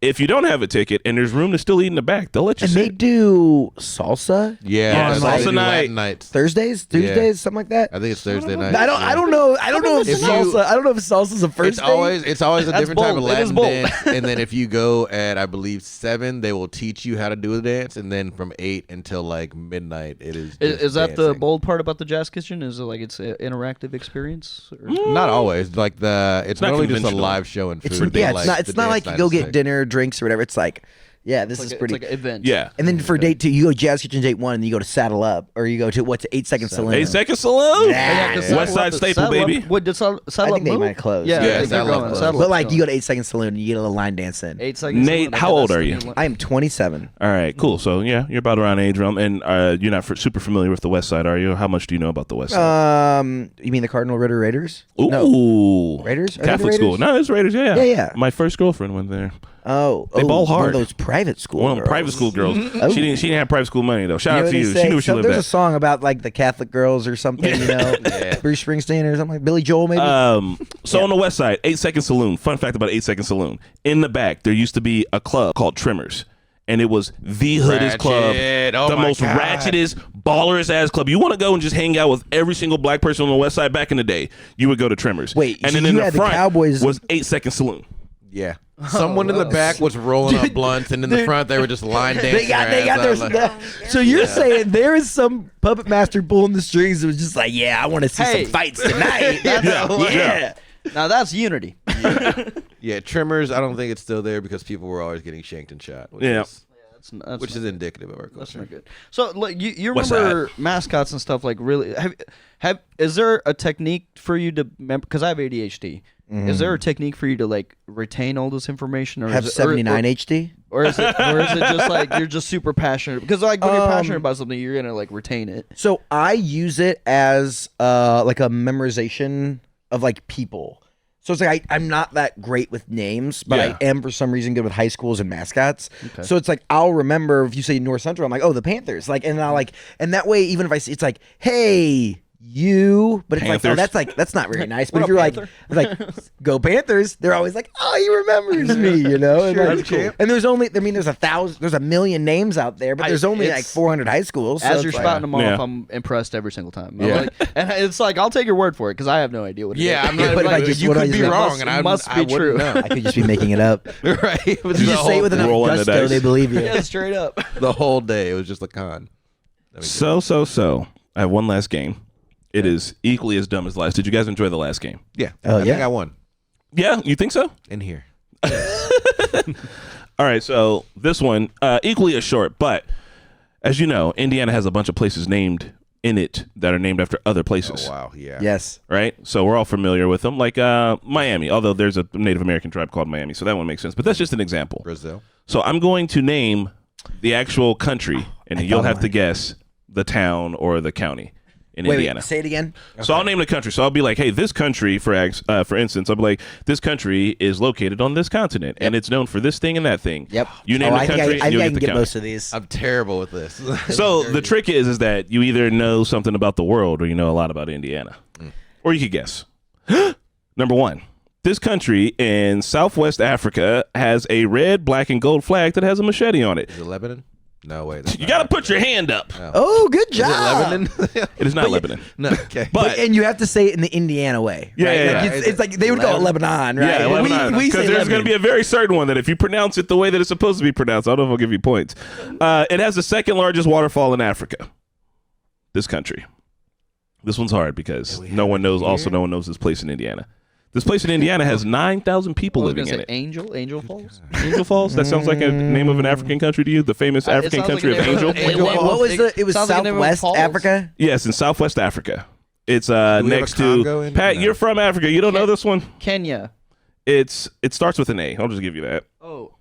if you don't have a ticket and there's room to still eat in the back, they'll let you And they sit. do salsa Yeah, On, that's like, how they do salsa night. Latin nights. Thursdays, Tuesdays, something like that. I think it's Thursday night. I don't know. I don't know if If you- salsa. I don't know if salsa's a first. It's always a That's different type of bold. It is Latin bold. dance. And then if you go at I believe 7, they will teach you how to do the dance. And then from 8 until like midnight, it is. Is just that the dancing. bold part about the Jazz Kitchen? Is it like it's an interactive experience? Or? Not always. Like it's not really just a conventional. live show and food. It's They yeah. like It's the not dance like you night go is get sick. dinner, drinks, or whatever. It's like, yeah, this is It's pretty. like an event. Yeah. And then for date 2, you go to Jazz Kitchen date 1, and you go to Saddle Up, or you go to what's 8 Second Saloon. 8 Second Saloon. Yeah. West Side Staple, baby. What did Saddle I Up think they move? might close. Yeah, Yeah, I think Saddle they're Up going. closed. Saddle But Up like you closed. go to 8 Second Saloon, and you get a little line dance in. 8 seconds. Nate, how old are you? I am 27. All right, cool. So yeah, you're about around age realm, and you're not super familiar with the West Side, are you? How much do you know about the West Side? You mean the Cardinal Ritter Raiders? Ooh, No. Raiders? Are they the Catholic school. Raiders? No, it's Raiders. Yeah, Yeah, yeah. My first girlfriend went there. Oh, They ball hard. One of those private school. One of them girls. private school girls. Oh. She didn't have private school money though. Shout out what to they you. say? She knew where she lived There's a at. song about like the Catholic girls or something, you know, Bruce Springsteen or something like Billy Joel maybe. So on the West Side, 8 Second Saloon. Fun fact about 8 Second Saloon. In the back, there used to be a club called Trimmers. and it was the hoodest club, Oh the my most God. ratchetest, ballers ass club. You want to go and just hang out with every single black person on the West Side back in the day, you would go to Tremors. Wait, and so then in you the had the front Cowboys- was 8 Second Saloon. Yeah. Someone in the back was rolling up blunts, and in the front they were just line dancing. They got their ass their. out, like- So you're saying there is some puppet master pulling the strings that was just like, yeah, I want to see Hey. some fights tonight. Yeah. Now that's unity. Yeah, Tremors. I don't think it's still there because people were always getting shanked and shot. Which Yeah. is, That's which not, is indicative of our that's culture. not good. So like you What's remember mascots and stuff like really have is there a technique for you to remember? Because I have ADHD. Is there a technique for you to like retain all this information, or Have is it, 79 HD. or is it just like you're just super passionate? Because like when you're passionate about something, you're gonna like retain it. So I use it as like a memorization of like people. So it's like I'm not that great with names, but Yeah. I am for some reason good with high schools and mascots. So it's like I'll remember if you say North Central, I'm like, oh, the Panthers. Like, and I'll like, and that way, even if I see, it's like, hey, you. But it's Panthers. like, oh, that's not very nice. But What if up, you're like, go Panthers, they're always like, oh, he remembers me, you know. And, Sure, like, cool. and there's only, I mean, there's a million names out there, but there's only like it's- 400 high schools. So As it's you're like- spouting them off, Yeah. I'm impressed every single time. Yeah. Like, and it's like I'll take your word for it because I have no idea what it is. Yeah, I'm Yeah, not. but if I Like, just- you what do I could be just- wrong, and I must I be wouldn't true. know. I could just be making it up. Right? It was You the just say it whole with enough Rolling the gusto, dice. they believe you. Yeah, straight up. the whole day. It was just a con. So. I have one last game. It is equally as dumb as the last. Did you guys enjoy the last game? Yeah. Oh, I think yeah? I won Yeah, you think so? in here. All right, so this one equally as short, but as you know, Indiana has a bunch of places named in it that are named after other places. Oh wow. Yeah. Yes. Right? So we're all familiar with them, like Miami, although there's a Native American tribe called Miami, so that one makes sense. But that's just an example. Brazil. So I'm going to name the actual country, and you'll thought have of to mine. guess the town or the county in Indiana. Wait, say it again. So I'll name the country. So I'll be like, hey, this country, for instance, I'll be like, this country is located on this continent, and it's known for this thing and that thing. Yep. You name Oh, the I think country, I and you'll can get the get county. most of these. I'm terrible with this. So the trick is that you either know something about the world or you know a lot about Indiana. Or you could guess. Number one, this country in Southwest Africa has a red, black, and gold flag that has a machete on it. Is it Lebanon? No, wait. that's You not got to right. put your hand up. Oh, good Is job. it Lebanon? It is not Lebanon. No. Okay. But And you have to say it in the Indiana way. Yeah, right? yeah, Like, yeah. It's like they would call it Lebanon, right? yeah, Lebanon. We Because say there's going to Lebanon. be a very certain one that if you pronounce it the way that it's supposed to be pronounced, I don't know if I'll give you points. It has the second largest waterfall in Africa. This country. This one's hard because no one knows this place in Indiana. This place in Indiana has 9,000 people I was living gonna in say it. Angel Falls. Angel Falls? That sounds like a name of an African country to you? The famous It African sounds country like of a name Angel? of- Angel Wait, Falls. what was the? It was Sounds like a name of Southwest falls. Africa. Yes, in Southwest Africa. It's we have next a Congo to in- Pat. No. You're from Africa. You don't know this one? Kenya. It starts with an A. I'll just give you that. Oh,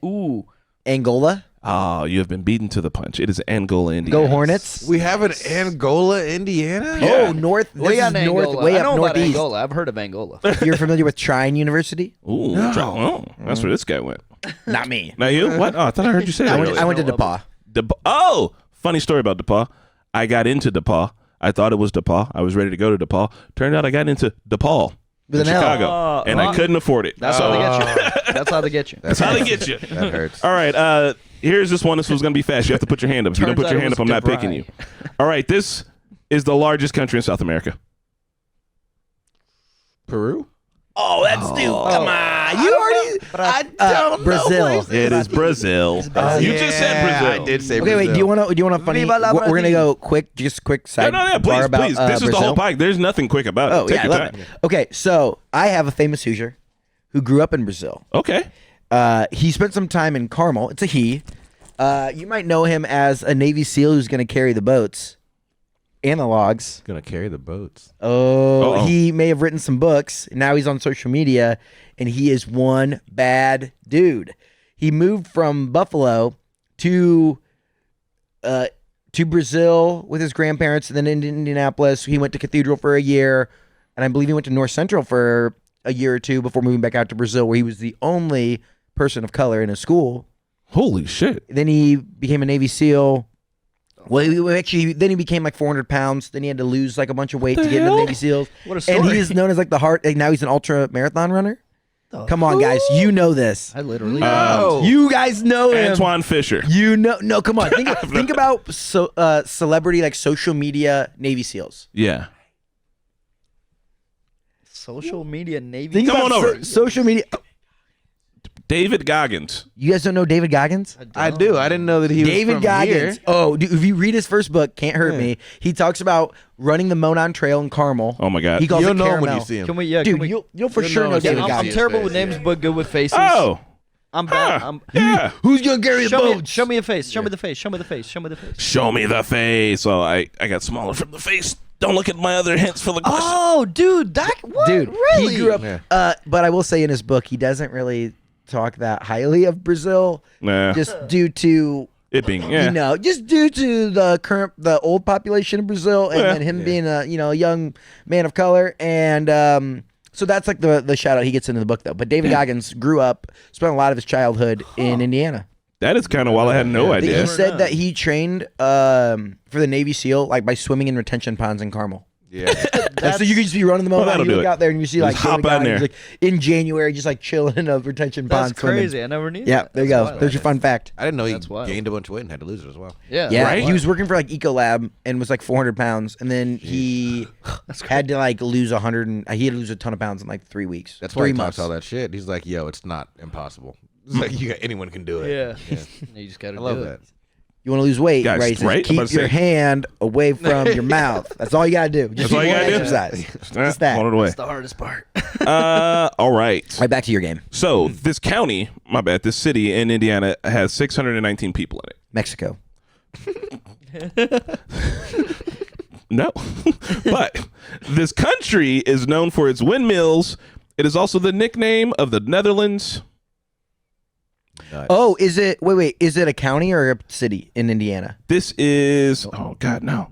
ooh. Angola. Oh, you have been beaten to the punch. It is Angola, Indiana. Go Hornets. We have an Angola, Indiana. Yeah. Oh, north. This Way is on north. Angola. Way I know up about northeast. Angola. I've heard of Angola. You're familiar with Trine University? Ooh, that's where this guy went. Not me. Now you? What? Oh, I thought I heard you say that. earlier. I went to DePauw. Oh, funny story about DePauw. I got into DePauw. I thought it was DePauw. I was ready to go to DePauw. Turned out I got into DePaul in With an L. Chicago, and I couldn't afford it. That's how they get you. That's how they get you. That's how they get you. That hurts. All right. Here's this one. This one's going to be fast. You have to put your hand up. If you don't Turns put your out it hand up, was I'm not picking DeVry. you. All right. This is the largest country in South America. Peru. Oh, that's new. Come on. You already. I don't Brazil. It is Brazil. You just said Brazil. I did say Okay, Brazil. wait. Do you want to funny? Viva la We're gonna Brazil. go quick. Just quick side. No, please, bar about, please. This is the Brazil. whole pike. There's nothing quick about it. Oh Take yeah, I your love time. it. Okay, so I have a famous Hoosier who grew up in Brazil. Okay. He spent some time in Carmel. It's a he. You might know him as a Navy SEAL who's going to carry the boats and the logs. Gonna carry the boats. Oh, Uh-oh. he may have written some books. Now he's on social media, and he is one bad dude. He moved from Buffalo to Brazil with his grandparents, and then in Indianapolis. He went to Cathedral for a year, and I believe he went to North Central for a year or two before moving back out to Brazil, where he was the only person of color in his school. Holy shit. Then he became a Navy SEAL. Well, then he became like 400 pounds. Then he had to lose like a bunch of weight to get into the Navy SEAls. What a And story. he is known as like the heart. Like now he's an ultra marathon runner. Come on, guys. You know this. I literally You guys know him. Antoine Fisher. You know. No, come on. Think about celebrity, like social media Navy SEALs. Yeah. social media Navy. Think Come about on over. social media. David Goggins. You guys don't know David Goggins? I do. I didn't know that he David was from Goggins. here. Oh, dude, if you read his first book, Can't Hurt Me, he talks about running the Monon Trail in Carmel. Oh my God. He calls You'll it know him when caramel. you see him. Can we? Yeah, Dude, can we, you'll for You'll sure know know his David name. I'm Goggins. terrible face, with names, yeah. but good with faces. Oh. I'm bad. Huh. I'm, Yeah. Who's gonna carry the show me, boats? show me a face. Show me the face. Show me the face. Show me the face. Show me the face. Oh, I got smaller from the face. Don't look at my other hints for the question. Oh, dude, that what? Dude, really? he grew up. Yeah. But I will say in his book, he doesn't really talk that highly of Brazil, Nah. just due to It being, yeah. just due to the old population of Brazil, and Yeah. then him being a young man of color, and so that's like the shout out he gets into the book though. But David Goggins grew up, spent a lot of his childhood in Indiana. That is kind of wild. I had no He idea. said that he trained for the Navy SEAL like by swimming in retention ponds in Carmel. Yeah. So you could just be running the moment, that'll you do look it. out there and you see like Just hop David out in Goggins, there. like in January, just like chilling in a retention That's pond swimming. crazy. I never knew. Yeah, that. there you That's go. wild. There's your fun fact. I didn't know he That's wild. gained a bunch of weight and had to lose it as well. Yeah, Yeah, Right? he was working for like Ecolab and was like 400 pounds, and then he had to like lose 100. He had to lose a ton of pounds in like 3 weeks. That's why 3 he months. talks all that shit. He's like, yo, it's not impossible. It's like anyone can do it. Yeah. You just gotta I love do that. it. You want to lose weight, Guys, right? He says, right? I'm keep about to your say- hand away from your mouth. That's all you gotta do. Just That's all you one gotta do? exercise. Just that. Hold it away. That's the hardest part. All right. Right back to your game. So this county, this city in Indiana has 619 people in it. Mexico. No. But this country is known for its windmills. It is also the nickname of the Netherlands. Oh, is it? Wait. Is it a county or a city in Indiana? This is, oh God, no.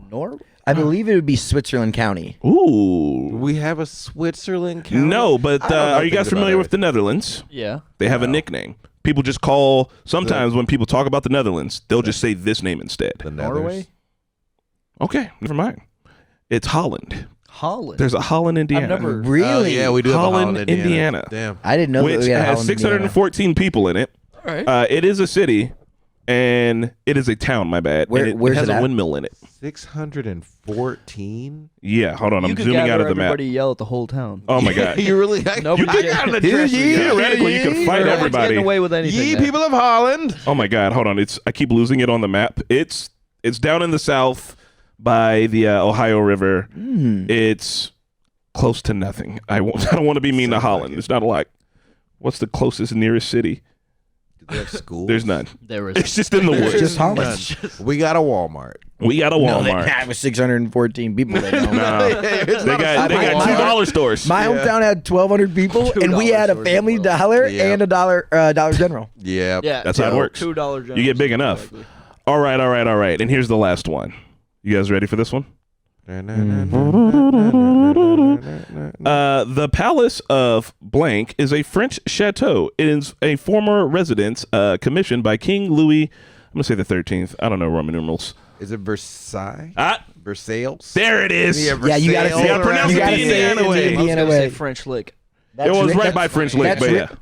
I believe it would be Switzerland County. Ooh. We have a Switzerland county? No, but I don't know are you guys things about familiar with the everything. Netherlands? Yeah. They have a nickname. People just call, sometimes when people talk about the Netherlands, they'll just say this name instead. The Norway? Okay, never mind. It's Holland. Holland. There's a Holland, Indiana. never- Really? Oh, yeah, we do have a Holland, Holland, Indiana. Damn. I didn't know that which we had a has Holland, Indiana. 614 people in it. All right. It is a city, and it is a town, my bad. Where- and where's it has it a at? windmill in it. 614? Yeah, hold on. you I'm could zooming gather out of the map. everybody yell at the whole town. Oh, my God. You really? Nobody I did. got the Hear dress ye, we got. Theoretically, you could fight No one's everybody. getting away with anything. Ye there. people of Holland. Oh my God, hold on. I keep losing it on the map. It's down in the south by the Ohio River. It's close to nothing. I don't want to be mean to Holland. It's not a lot. What's the closest nearest city? Do they have schools? There's none. There is. It's just in the woods. Just Holland. We got a Walmart. We got a No, they Walmart. have 614 people. They don't. Nah. It's They not a got Walmart. $2 stores. My hometown had 1,200 people, and we had a $2 Family stores as well. Dollar Yeah. and a Dollar General. Yeah. Yeah. That's how it works. $2. You get big enough. All right. And here's the last one. You guys ready for this one? The Palace of Blank is a French chateau. It is a former residence commissioned by King Louis. I'm gonna say the 13th. I don't know Roman numerals. Is it Versailles? Ah, Versailles? there it is. Yeah, you gotta Versailles. say gotta it. pronounce You it gotta the say it Indiana in way. the I was Indiana gonna say way. French Lick. It was right That's- by French Lick, that's but Rip-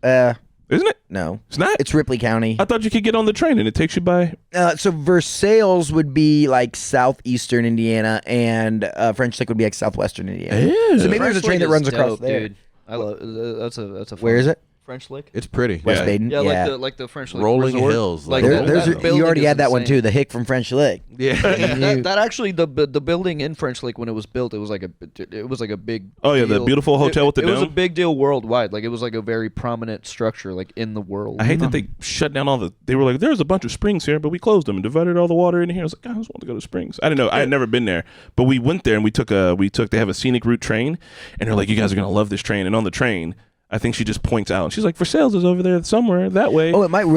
yeah, isn't it? No, It's not. it's Ripley County. I thought you could get on the train and it takes you by. So Versailles would be like southeastern Indiana, and French Lick would be like southwestern Indiana. So maybe there's a train that runs across there. Dude. I love that's a Where is it? French Lick. It's pretty. West Yeah. Baden. Yeah, like the French Lick Rolling resort. hills, Like like There- that- there's that a, building you already is had that one insane. too. The Hick from French Lick. Yeah. That actually the building in French Lick when it was built, it was like a big. Oh, yeah, the deal. beautiful hotel with the It was a dome? big deal worldwide. Like it was like a very prominent structure like in the world. I hate that they shut down all the. They were like, "There's a bunch of springs here, but we closed them and divided all the water in here." I was like, "I just want to go to springs." I didn't know. I had never been there, but we went there and we took. They have a scenic route train, and they're like, "You guys are gonna love this train." And on the train, I think she just points out, and she's like, "Versailles is over there somewhere that way." Oh, it might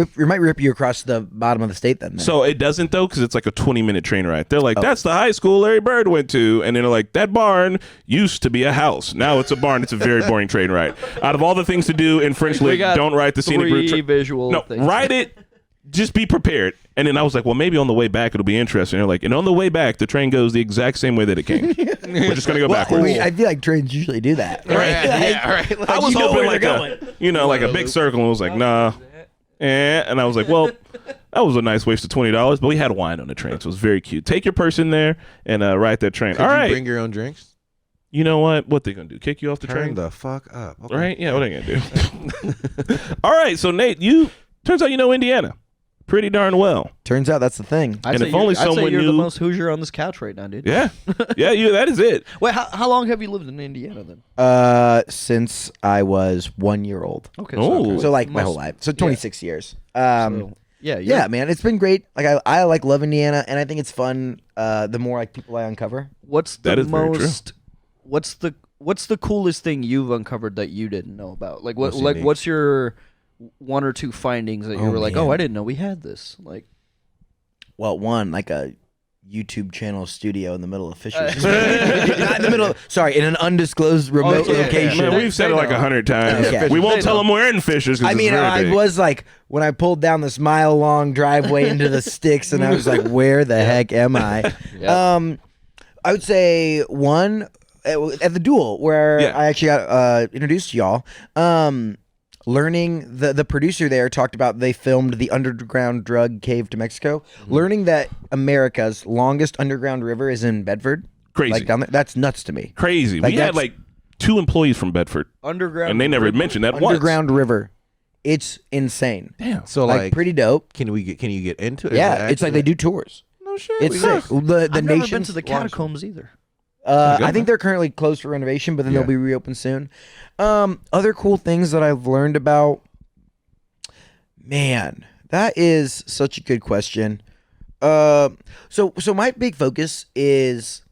rip you across the bottom of the state then. So it doesn't though, because it's like a 20-minute train ride. They're Oh. like, "That's the high school Larry Bird went to," and then they're like, "That barn used to be a house. Now it's a barn." It's a very boring train ride. Out of all the things to do in French We Lick, got don't ride the scenic route. three visual No, things. ride it. just be prepared. And then I was like, well, maybe on the way back it'll be interesting. And they're like, and on the way back, the train goes the exact same way that it came. We're just gonna go backwards. I feel like trains usually do that. Right. Yeah, right. Like, I was you know hoping where like they're a, going. like a big circle, and was like, nah. And I was like, well, that was a nice waste of $20, but we had wine on the train, so it was very cute. Take your person there and ride that train. Could All you right. bring your own drinks? You know what? What they gonna do? Kick you off the Turn train? the fuck up. Okay. Right? Yeah, what are they gonna do? All right, so Nate, turns out you know Indiana pretty darn well. Turns out that's the thing. I'd And say if only I'd say someone you're the knew- most Hoosier on this couch right now, dude. Yeah. Yeah, that is it. Wait, how long have you lived in Indiana then? Since I was 1 year old. Okay. Oh. So like my Most- whole life. So 26 years. So, yeah, Yeah, man, it's been great. Like I like love Indiana, and I think it's fun. The more like people I uncover. What's the That is very true. most? What's the coolest thing you've uncovered that you didn't know about? Like What's unique? what's your one or two findings that you Oh, were like, man. oh, I didn't know we had this. Like, Well, one like a YouTube channel studio in the middle of Fishers. Not in the middle. Sorry, in an undisclosed remote yeah, yeah, location. Man, we've said it like 100 times. Okay. We won't They tell know. them we're in Fishers. I mean, I was like, when I pulled down this mile-long driveway into the sticks, and I was like, "Where the heck am I?" Yeah. I would say one at the Duel, where Yeah. I actually got introduced to y'all. Learning the producer there talked about they filmed the underground drug cave to Mexico. Learning that America's longest underground river is in Bedford, Crazy. like down there. That's nuts to me. Crazy. Like, We had that's- like 2 employees from Bedford, underground. and they never mentioned that once. Underground river, it's insane. Damn. So Like, like, pretty dope. can you get into it? Is Yeah, it it's like they actually- do tours. No shit. It's we sick. got- The I've never been nation's to the longest- catacombs either. I think they're currently closed for renovation, but then Yeah. they'll be reopened soon. Other cool things that I've learned about. Man, that is such a good question. So my big focus is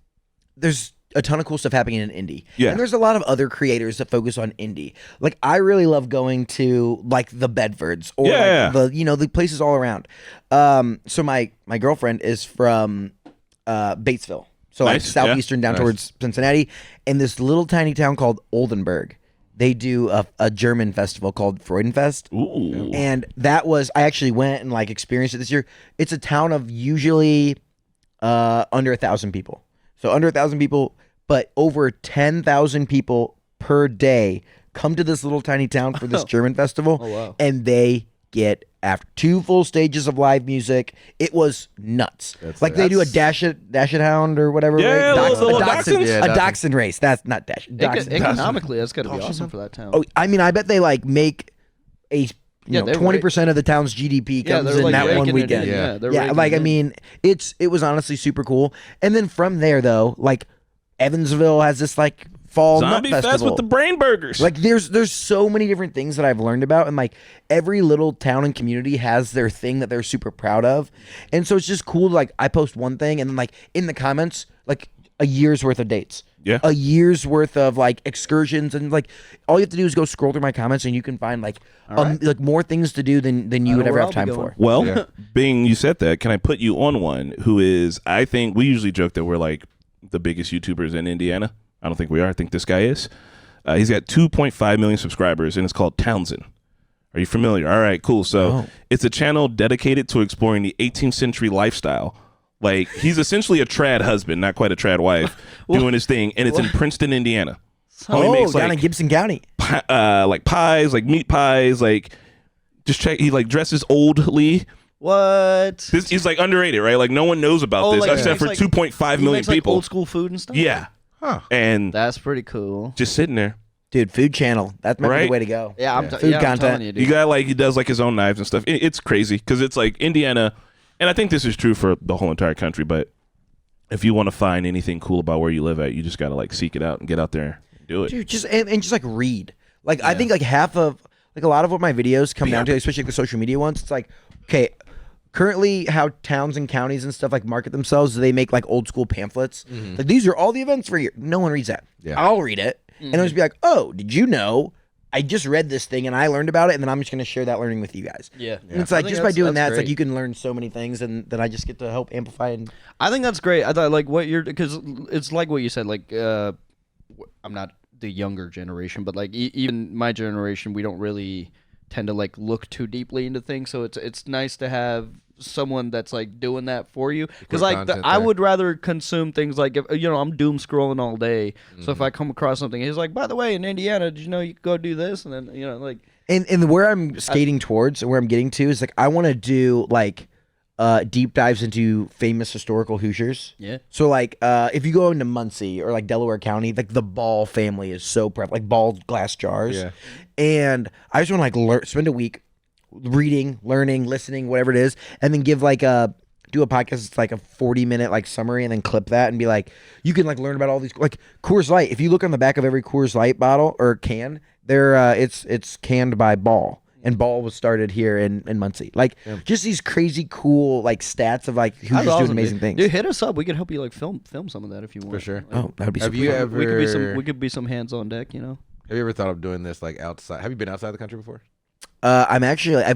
there's a ton of cool stuff happening in indie. Yeah. And there's a lot of other creators that focus on indie. Like I really love going to like the Bedfords or Yeah. like the places all around. So my girlfriend is from Batesville. So like Nice, southeastern down Nice. towards Cincinnati, in this little tiny town called Oldenburg. They do a German festival called Freudenfest. Ooh. And that was I actually went and like experienced it this year. It's a town of usually under 1,000 people. So under 1,000 people, but over 10,000 people per day come to this little tiny town for this German festival. Oh, wow. And they get after 2 full stages of live music. It was nuts. Like they do a dash it hound or whatever. Yeah, right? little a dachshunds? Yeah, a dachshund race. That's not dash. Dachshund. Economically, that's got to be awesome for that town. Oh, I mean, I bet they like make a Yeah, they're 20% of the town's GDP yeah, comes they're in like that one raking it weekend. in. Yeah. They're Yeah, raking like it I in. mean, it was honestly super cool. And then from there though, like Evansville has this like fall Zombie nut Fest festival. with the brain burgers. Like there's so many different things that I've learned about, and like every little town and community has their thing that they're super proud of. And so it's just cool to like I post one thing and then like in the comments like a year's worth of dates. Yeah. A year's worth of like excursions, and like all you have to do is go scroll through my comments and you can find like like more things to do than you know would ever where have I'll be time going. for. Well, Yeah. being you said that, can I put you on one who is, I think, we usually joke that we're like the biggest YouTubers in Indiana. I don't think we are. I think this guy is. He's got 2.5 million subscribers, and it's called Townsend. Are you familiar? All right, cool. So it's a channel dedicated to exploring the 18th century lifestyle. Like, he's essentially a trad husband, not quite a trad wife, doing his thing, and it's in Princeton, Indiana. Homie makes, down in like, Gibson County. like pies, like meat pies, like just check. He like dresses oldly. What? He's like underrated, right? Like no one knows about this like, except for he makes, 2.5 he million makes, like, people. old school food and stuff. Yeah, and That's pretty cool. just sitting there. Dude, Food Channel. That might be Right? the way to go. Yeah, Food I'm content. telling you, dude. You got like he does like his own knives and stuff. It's crazy because it's like Indiana, and I think this is true for the whole entire country. But if you want to find anything cool about where you live at, you just gotta like seek it out and get out there and do it. Dude, just and just like read. Like I think like half of like a lot of what my videos come down to, especially like the social media ones, it's like, okay, currently how towns and counties and stuff like market themselves, they make like old school pamphlets. Like these are all the events for a year. No one reads that. Yeah. I'll read it. And I'll just be like, oh, did you know? I just read this thing and I learned about it, and then I'm just gonna share that learning with you guys. Yeah. And it's I like think just by that's- doing that's that, it's like great. you can learn so many things, and then I just get to help amplify and I think that's great. I thought like what you're because it's like what you said. Like I'm not the younger generation, but like even my generation, we don't really tend to like look too deeply into things. So it's nice to have someone that's like doing that for you, because like I would rather consume things like, if, you know, I'm doom scrolling all day, so if I come across something, he's like, by the way, in Indiana, did you know you could go do this? And then, you know, like, and where I'm skating towards, and where I'm getting to, is like I want to do like deep dives into famous historical Hoosiers. Yeah. So like if you go into Muncie or like Delaware County, like the Ball family is so like Ball glass jars. Yeah. And I just want to like spend a week reading, learning, listening, whatever it is, and then give like do a podcast. It's like a 40-minute like summary, and then clip that and be like, you can like learn about all these, like Coors Light. If you look on the back of every Coors Light bottle or can, they're it's canned by Ball. And Ball was started here in Muncie. Like, just these crazy cool like stats of like who's just doing amazing things. Dude, hit us up. We could help you like film some of that if you want. For sure. Like, Oh, that would be super Have you fun. ever? we could be some hands on deck, you know. Have you ever thought of doing this like outside? Have you been outside the country before? I've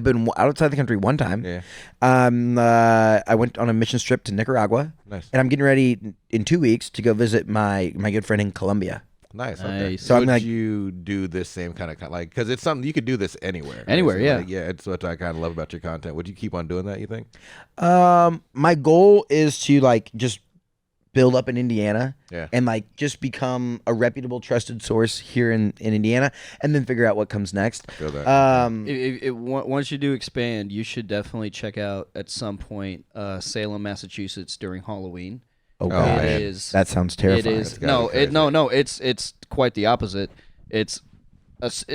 been outside the country one time. Yeah. I went on a mission trip to Nicaragua. Nice. And I'm getting ready in 2 weeks to go visit my good friend in Colombia. Nice. Okay. Nice. So I'm would like- you do this same kind of like, because it's something you could do this anywhere. Anywhere, basically. yeah. Like, yeah. It's what I kind of love about your content. Would you keep on doing that? You think? My goal is to like just build up in Indiana. Yeah. And like just become a reputable, trusted source here in Indiana, and then figure out what comes next. Feel that. Once you do expand, you should definitely check out at some point Salem, Massachusetts during Halloween. Oh, Oh, God. man. It is. That sounds terrifying. It is. It's gotta be No, crazy. it's quite the opposite. It's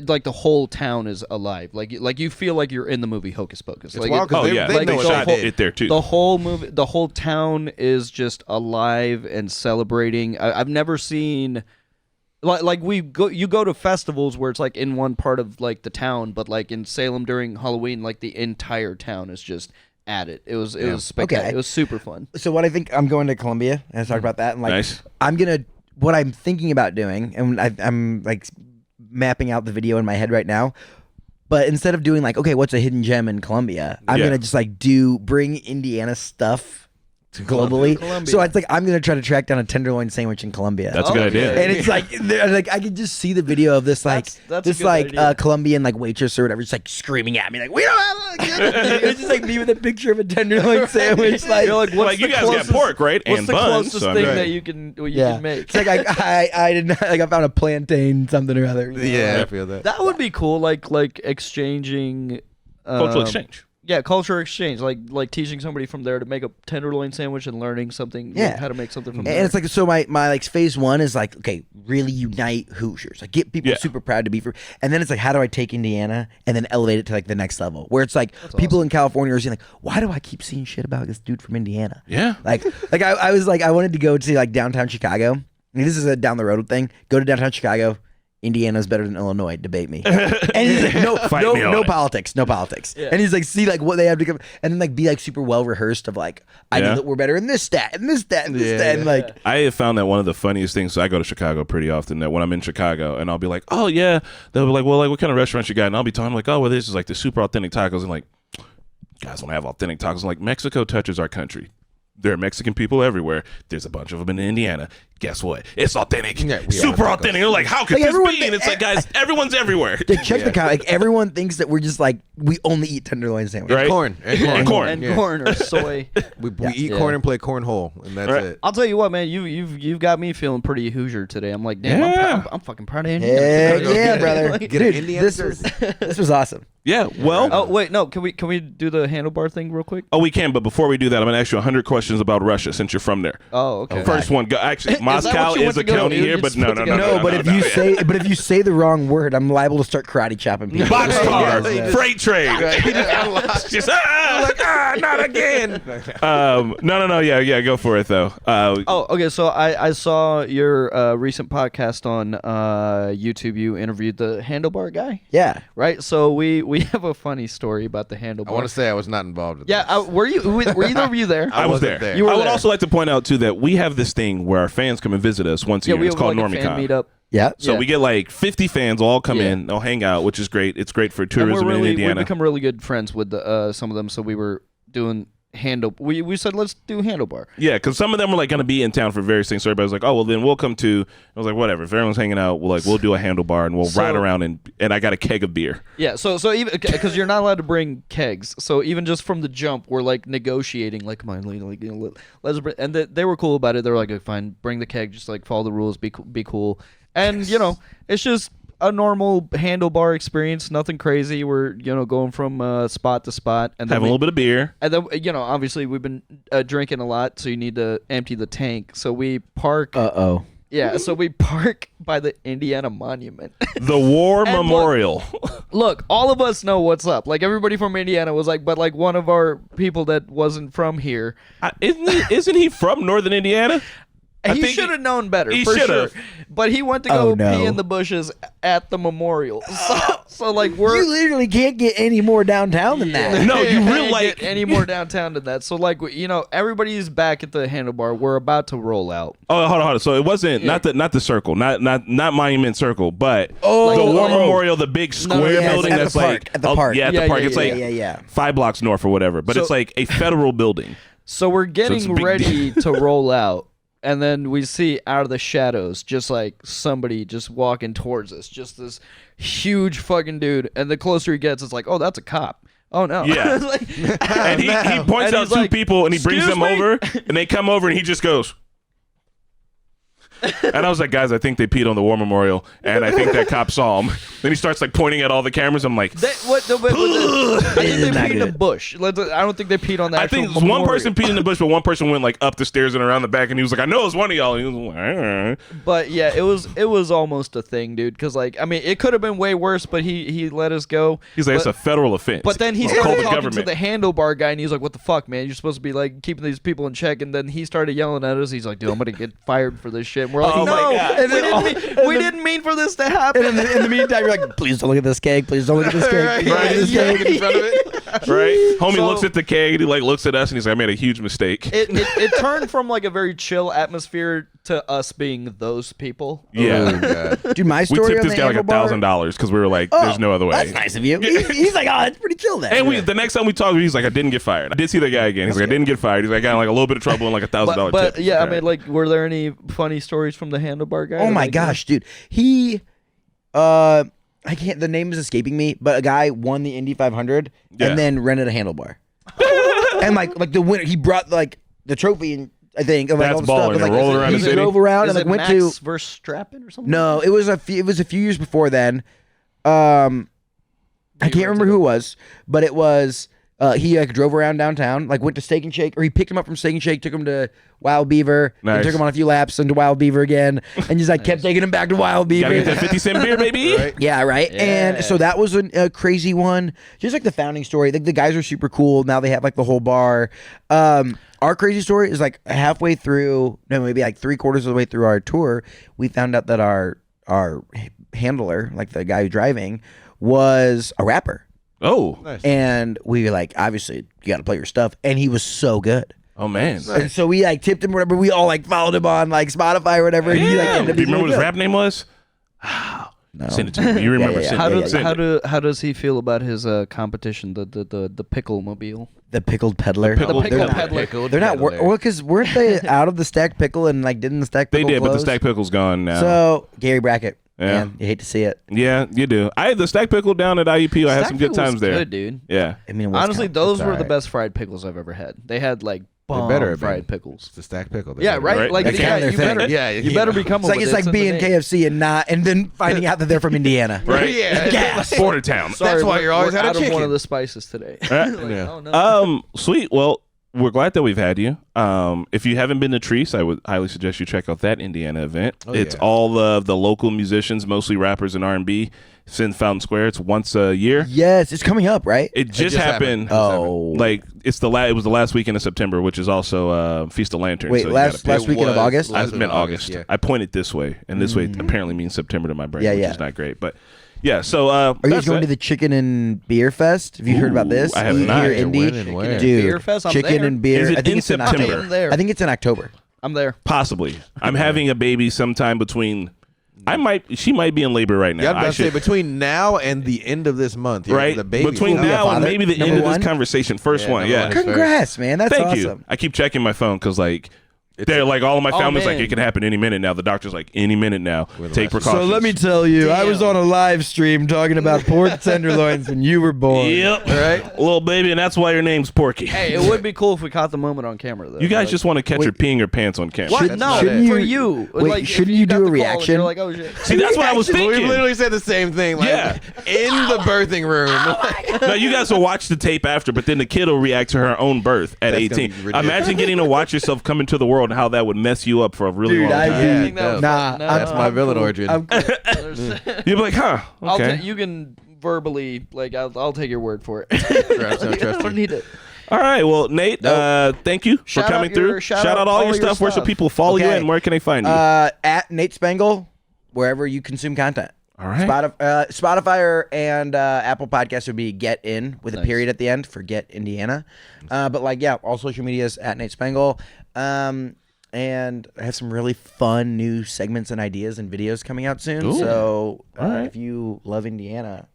like the whole town is alive. Like you feel like you're in the movie Hocus Pocus. It's Like wild 'cause Oh they, yeah, they like know they what shot they did. it there too. the whole movie, the whole town is just alive and celebrating. I've never seen. Like you go to festivals where it's like in one part of like the town, but like in Salem during Halloween, like the entire town is just at it. It was spectacular. Okay. It was super fun. So what I think, I'm going to Colombia, and I talked about that, and like Nice. what I'm thinking about doing, and I'm like mapping out the video in my head right now. But instead of doing like, okay, what's a hidden gem in Colombia, I'm Yeah. gonna just like bring Indiana stuff globally. Colombia. So it's like I'm gonna try to track down a tenderloin sandwich in Colombia. That's a good idea. And it's like, I could just see the video of this like That's a this good like idea. Colombian like waitress or whatever, just like screaming at me like, we don't have a it's just like me with a picture of a tenderloin sandwich. Like, You're like, what's Like, you the guys got closest- pork, right? What's And the buns, closest so I thing mean- that you can yeah, make? it's like I didn't like I found a plantain something or other. Yeah, I feel that. That would be cool. Like exchanging Cultural exchange. Yeah, culture exchange. Like teaching somebody from there to make a tenderloin sandwich and learning something. Yeah. How to make something from And there. it's like, so my like phase one is like, okay, really unite Hoosiers, like get people Yeah. super proud to be from, and then it's like, how do I take Indiana and then elevate it to like the next level, where it's like people in California are saying like, why do I keep seeing shit about this dude from Indiana? Yeah. Like I was like, I wanted to go to like downtown Chicago. I mean, this is a down the road thing. Go to downtown Chicago. Indiana's better than Illinois. Debate me. And he's like, Fight me on no it. politics, no politics. Yeah. And he's like, see like what they have to come, and then like be like super well rehearsed of like, I Yeah. know that we're better in this stat and this stat and this stat, and like. I have found that one of the funniest things. So I go to Chicago pretty often. That when I'm in Chicago, and I'll be like, "Oh yeah," they'll be like, "Well, like what kind of restaurants you got?" And I'll be talking like, "Oh, well, this is like the super authentic tacos." And like, guys don't have authentic tacos. I'm like, Mexico touches our country. There are Mexican people everywhere. There's a bunch of them in Indiana. Guess what? It's authentic, Yeah, we are super tacos. authentic. They're like, how could Like, this everyone- be? And it's like, guys, everyone's everywhere. They check the count. Like everyone thinks that we're just like we only eat tenderloin sandwiches. Right? Corn. And corn. And corn. and Yeah. corn or soy. We eat Yeah. corn and play cornhole, and that's Right. it. I'll tell you what, man. You've got me feeling pretty Hoosier today. I'm like, damn, Yeah. I'm fucking proud of Heck Indiana. yeah, brother. Like- Get an Dude, Indiana this was awesome. Yeah. Well, Oh wait, no. Can we do the handlebar thing real quick? we can. But before we do that, I'm going to ask you 100 questions about Russia since you're from there. Oh, okay. First one. Go, actually, Moscow what you is want a to go county to? here, You but just no, put no, together- no, No, but if you say the wrong word, I'm liable to start karate chopping people. Boxcar, Yeah. freight train. Just not again. No. Yeah, go for it though. Oh, okay. So I saw your recent podcast on YouTube. You interviewed the handlebar guy, Yeah. right? So we have a funny story about the handlebar. I want to say I was not involved in Yeah, this. were either of you there? I was wasn't there. there. You were I would there. also like to point out too that we have this thing where our fans come and visit us once a Yeah, year. we It's have called like a Normie fan Con. meetup. Yeah. So Yeah. we get like 50 fans all come Yeah. in, they'll hang out, which is great. It's great for And tourism we're in really, Indiana. we've become really good friends with some of them. So we were doing We said let's do handlebar. Yeah, because some of them were like going to be in town for various things. So everybody was like, "Oh, well, then we'll come to." I was like, "Whatever. If everyone's hanging out, we'll do a handlebar and we'll ride around and I got a keg of beer." Yeah, so even because you're not allowed to bring kegs, so even just from the jump, we're like negotiating, like, come on, like, let's bring, and they were cool about it. They were like, "Okay, fine, bring the keg, just like follow the rules, be cool," and it's just a normal handlebar experience, nothing crazy. We're going from spot to spot and then Having a little bit of beer. and then obviously we've been drinking a lot, so you need to empty the tank. So we park. Yeah, so we park by the Indiana Monument. The War And Memorial. Look, all of us know what's up. Like everybody from Indiana was like, but like one of our people that wasn't from here, Isn't he from Northern Indiana? I he think should have known better. he for should've. sure. But he went to go pee in the bushes at the memorial. So like You literally can't get any more downtown than that. No, you can't really like get any more downtown than that. So like everybody's back at the handlebar. We're about to roll out. Oh, hold on. So it wasn't not the circle, not Monument Circle, but the Oh, War oh. Memorial, the big square yes, building at the that's park, like at the park. Yeah, at Yeah, the park. yeah, It's yeah, like yeah. 5 blocks north or whatever, but it's like a federal building. So we're it's a getting big ready to roll out. And then we see out of the shadows, just like somebody just walking towards us, just this huge fucking dude. And the closer he gets, it's like, oh, that's a cop. Oh no. Yeah. And he points And out he's 2 like, people and he brings "Excuse them me?" over and they come over and he just goes. And I was like, guys, I think they peed on the War Memorial, and I think that cop saw him. Then he starts like pointing at all the cameras. I'm like, I think they peed in a good. bush. I don't think they peed on that. I think one person peed in the bush, but one person went like up the stairs and around the back, and he was like, I know it's one of y'all. And he was like, But yeah, it was almost a thing, dude. Because like, I mean, it could have been way worse, but he let us go. he's like, it's But- a federal offense. But then he Call started the talking government. to the handlebar guy, and he's like, "What the fuck, man? You're supposed to be like keeping these people in check." And then he started yelling at us. He's like, "Dude, I'm gonna get fired for this shit." And we're like, Oh my "No, God. we didn't mean for this to happen." And in the meantime, you're like, please don't look at this keg. Please don't look at this keg. Please don't look at this Yeah. keg. in front of it. Right? Homie So- looks at the keg and he like looks at us and he's like, I made a huge mistake. It turned from like a very chill atmosphere to us being those people. Yeah. Dude, my We story tipped on this the guy like handlebar- $1,000 because we were like, Oh, there's no other way. That's nice of you. He's like, oh, that's pretty chill then. And the next time we talked, he's like, I didn't get fired. I did see that guy again. He's like, I didn't get fired. He's like, I got in like a little bit of trouble and like $1,000 But tip. yeah, I All right. mean, like, were there any funny stories from the handlebar guy? Oh my Like, gosh, dude. I can't, the name is escaping me, but a guy won the Indy 500 Yeah. and then rented a handlebar. And like the winner, he brought like the trophy and I think of like That's all the stuff. balling. And, like, You're rolling around he the city? drove around Is and like it went Max to versus Strappin or something? no, it was a few years before then. I can't remember who it was, but it was he like drove around downtown, like went to Steak and Shake, or he picked him up from Steak and Shake, took him to Wild Beaver, and Nice. took him on a few laps into Wild Beaver again, and just like kept taking him back to Wild Beaver. Gotta get that 50-cent beer, baby. Right. Yeah, right. And so that was a crazy one. Just like the founding story. Like the guys are super cool. Now they have like the whole bar. Our crazy story is like halfway through, no, maybe like 3/4 of the way through our tour, we found out that our handler, like the guy driving, was a rapper. Oh. Nice. And we were like, obviously, you got to play your stuff. And he was so good. Oh, man. And so we like tipped him, or whatever. We all like followed him on like Spotify or whatever. And he like Yeah. ended up Do you being remember what his really rap name was? No. Send it to me. You remember. yeah. Send How it. does Send it. how does he feel about his competition, the pickle mobile? The pickled peddler. The pickled They're not- peddler. They're not well, because weren't they out of the stacked pickle and like didn't the stacked They pickle did, but the close? stack pickle's gone now. So Gary Brackett, Yeah. man, you hate to see it. Yeah, you do. I had the stack pickle down at IUP. I had Stack some good pickle was times there. Good, dude. Yeah. I mean, it was Honestly, kinda- those it's were the alright. best fried pickles I've ever had. They had like bomb better have been. fried pickles. It's a stacked pickle. Yeah, right. Right. Like That's yeah, kinda you their better, thing. Yeah, you you better know. become. It's like with it's it. like in the being name. KFC and then finding out that they're from Indiana. Right? Yeah. Gas. Border town. Sorry, That's why we're- you're always we're out of out of one chicken. of the spices today. Right? Like, Yeah. oh, no. Sweet. Well, we're glad that we've had you. If you haven't been to Treese, I would highly suggest you check out that Indiana event. Oh, It's yeah. all of the local musicians, mostly rappers and R&B. It's in Fountain Square. It's once a year. Yes, it's coming up, right? It just happened. Oh, Like it was the last weekend of September, which is also Feast of Lanterns. wait, so you last gotta pick. weekend of was August. I last meant August. yeah. I pointed this way, and this way apparently means September to my brain, Yeah, which yeah. is not great. But yeah, so Are you guys going to the Chicken and Beer Fest? Have you heard about Ooh, this? I have Here not. in Indy? When and where? Dude, Beer Fest? I'm Chicken there. and Beer. Is it I think in it's in September? October. I'm there. I think it's in October. I'm there. Possibly. I'm having a baby sometime between She might be in labor right now. Yeah, I'm about to say between now and the end of this month, right? The baby Between now and maybe the end of this conversation. First one, yeah. Congrats, man. That's Thank awesome. you. I keep checking my phone because like. They're like all of my family's like man. it can happen any minute now. The doctor's like any minute now. Take precautions. So let me tell you, I was on a live stream talking about pork tenderloins when you were born. Yep. Right? Little baby, and that's why your name's Porky. Hey, it would be cool if we caught the moment on camera, though. You guys just want to catch her peeing her pants on camera. What? No, Shouldn't for you- you. wait, Like, if shouldn't you got do a the call and reaction? You're like, oh shit. See, that's what I was We thinking. literally said the same thing. Like, Yeah. in the birthing room. No, you guys will watch the tape after, but then the kid will react to her own birth at That's gonna 18. be ridiculous. Imagine getting to watch yourself come into the world and how that would mess you up for a really Dude, long I time. do. You think that was- Nah, no, That's my I'm villain cool. origin. I'm cool. You'd be like, huh? Okay. You can verbally, like, I'll take your word for it. Trust, I trust don't you. need it. All right. Well, Nate, thank you Shout for coming out your- through. shout Shout out out all all your your stuff. Where should stuff. people follow you Okay. and where can they find you? At Nate Spangle, wherever you consume content. All right. Spotify and Apple Podcasts would be Get In with a period at the end for Get Indiana. But like, yeah, all social medias at Nate Spangle. And I have some really fun new segments and ideas and videos coming out soon. Ooh. So All right. if you love Indiana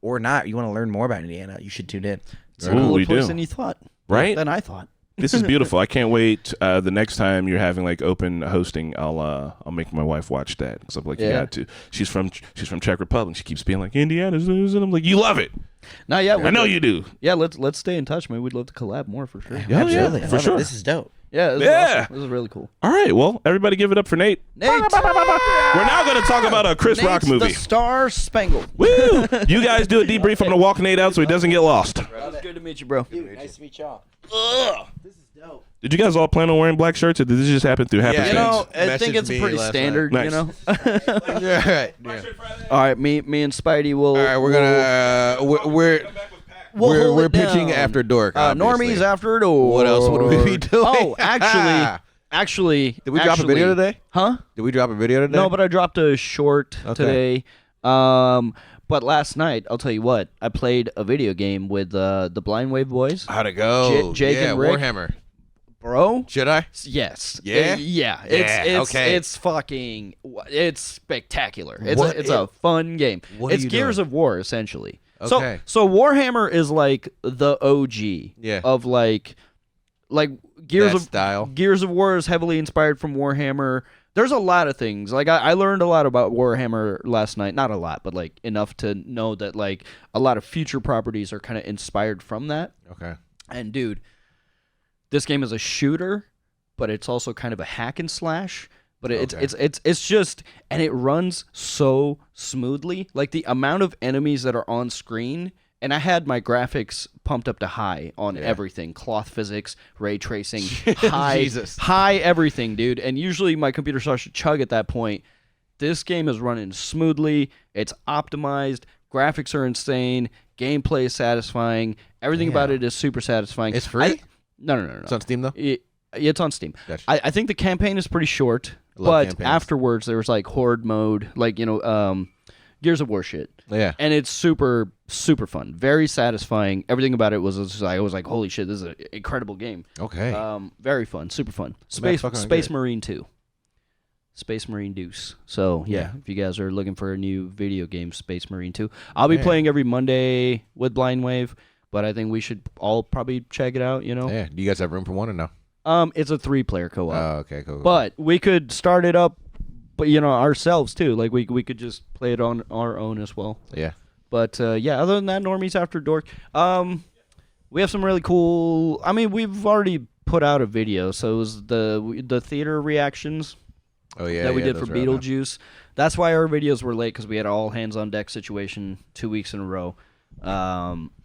or not, you want to learn more about Indiana, you should tune in. It's a Ooh, cooler we place do. than you thought. Right? Than I thought. This is beautiful. I can't wait. The next time you're having like open hosting, I'll make my wife watch that because I'm like, you Yeah. got to. She's from Czech Republic. She keeps being like, Indiana's, and I'm like, you love it. Now, yeah, I know you do. Yeah, let's stay in touch. Maybe we'd love to collab more for sure. Yeah, Absolutely. yeah, I for love it. sure. This is dope. Yeah, this is Yeah. awesome. This is really cool. All right. Well, everybody, give it up for Nate. Nate, We're now going to talk about a Chris Rock Nate's movie. the Star Spangled. Woo! You guys do a debrief. I'm going to walk Nate out so he doesn't get lost. It was good to meet you, bro. Nice to meet y'all. This is dope. Did you guys all plan on wearing black shirts, or did this just happen through Yeah. happenstance? You know, I Messaged think it's me pretty last standard. night. You know. Yeah, right. Yeah. All right, me and Spidey will. All right, we're gonna we're pitching After Dork. Normies After Dork. What else would we be doing? Oh, actually, Did we drop a video today? Huh? Did we drop a video today? No, but I dropped a short Okay. today. But last night, I'll tell you what, I played a video game with the Blind Wave boys. How'd it go? Jake yeah, and Rick. Warhammer. Bro, Should I? yes. Yeah? Yeah. Yeah, okay. It's fucking. It's spectacular. It's What a fun game. what are It's you Gears doing? of War essentially. Okay. So Warhammer is like the OG. Yeah. Of like Gears That of style. Gears of War is heavily inspired from Warhammer. There's a lot of things. Like I learned a lot about Warhammer last night. Not a lot, but like enough to know that like a lot of future properties are kind of inspired from that. Okay. And dude, this game is a shooter, but it's also kind of a hack and slash. But it's just, and it runs so smoothly. Like the amount of enemies that are on screen, and I had my graphics pumped up to high on everything, cloth physics, ray tracing, high everything, dude. And usually my computer starts to chug at that point. This game is running smoothly. It's optimized. Graphics are insane. Gameplay is satisfying. Everything about it is super satisfying. It's free? No. It's on Steam though. It's on Steam. Gotcha. I think the campaign is pretty short, love but campaigns. afterwards there was like horde mode, like Gears of War shit. Yeah. And it's super fun, very satisfying. Everything about it was just like, I was like, holy shit, this is an incredible game. Okay. Very fun, super fun. fucking Space Marine 2. Space Marine Deuce. So yeah, if you guys are looking for a new video game, Space Marine 2. I'll be playing every Monday with Blind Wave, but I think we should all probably check it out, you know? Yeah. Do you guys have room for one or no? It's a 3-player co-op. Oh, okay, cool. But we could start it up, but ourselves too. Like we could just play it on our own as well. Yeah. But yeah, other than that, Normies After Dork. We have some really cool. I mean, we've already put out a video, so it was the theater reactions Oh yeah. that we did for those are out now. Beetlejuice. That's why our videos were late because we had an all hands on deck situation 2 weeks in a row.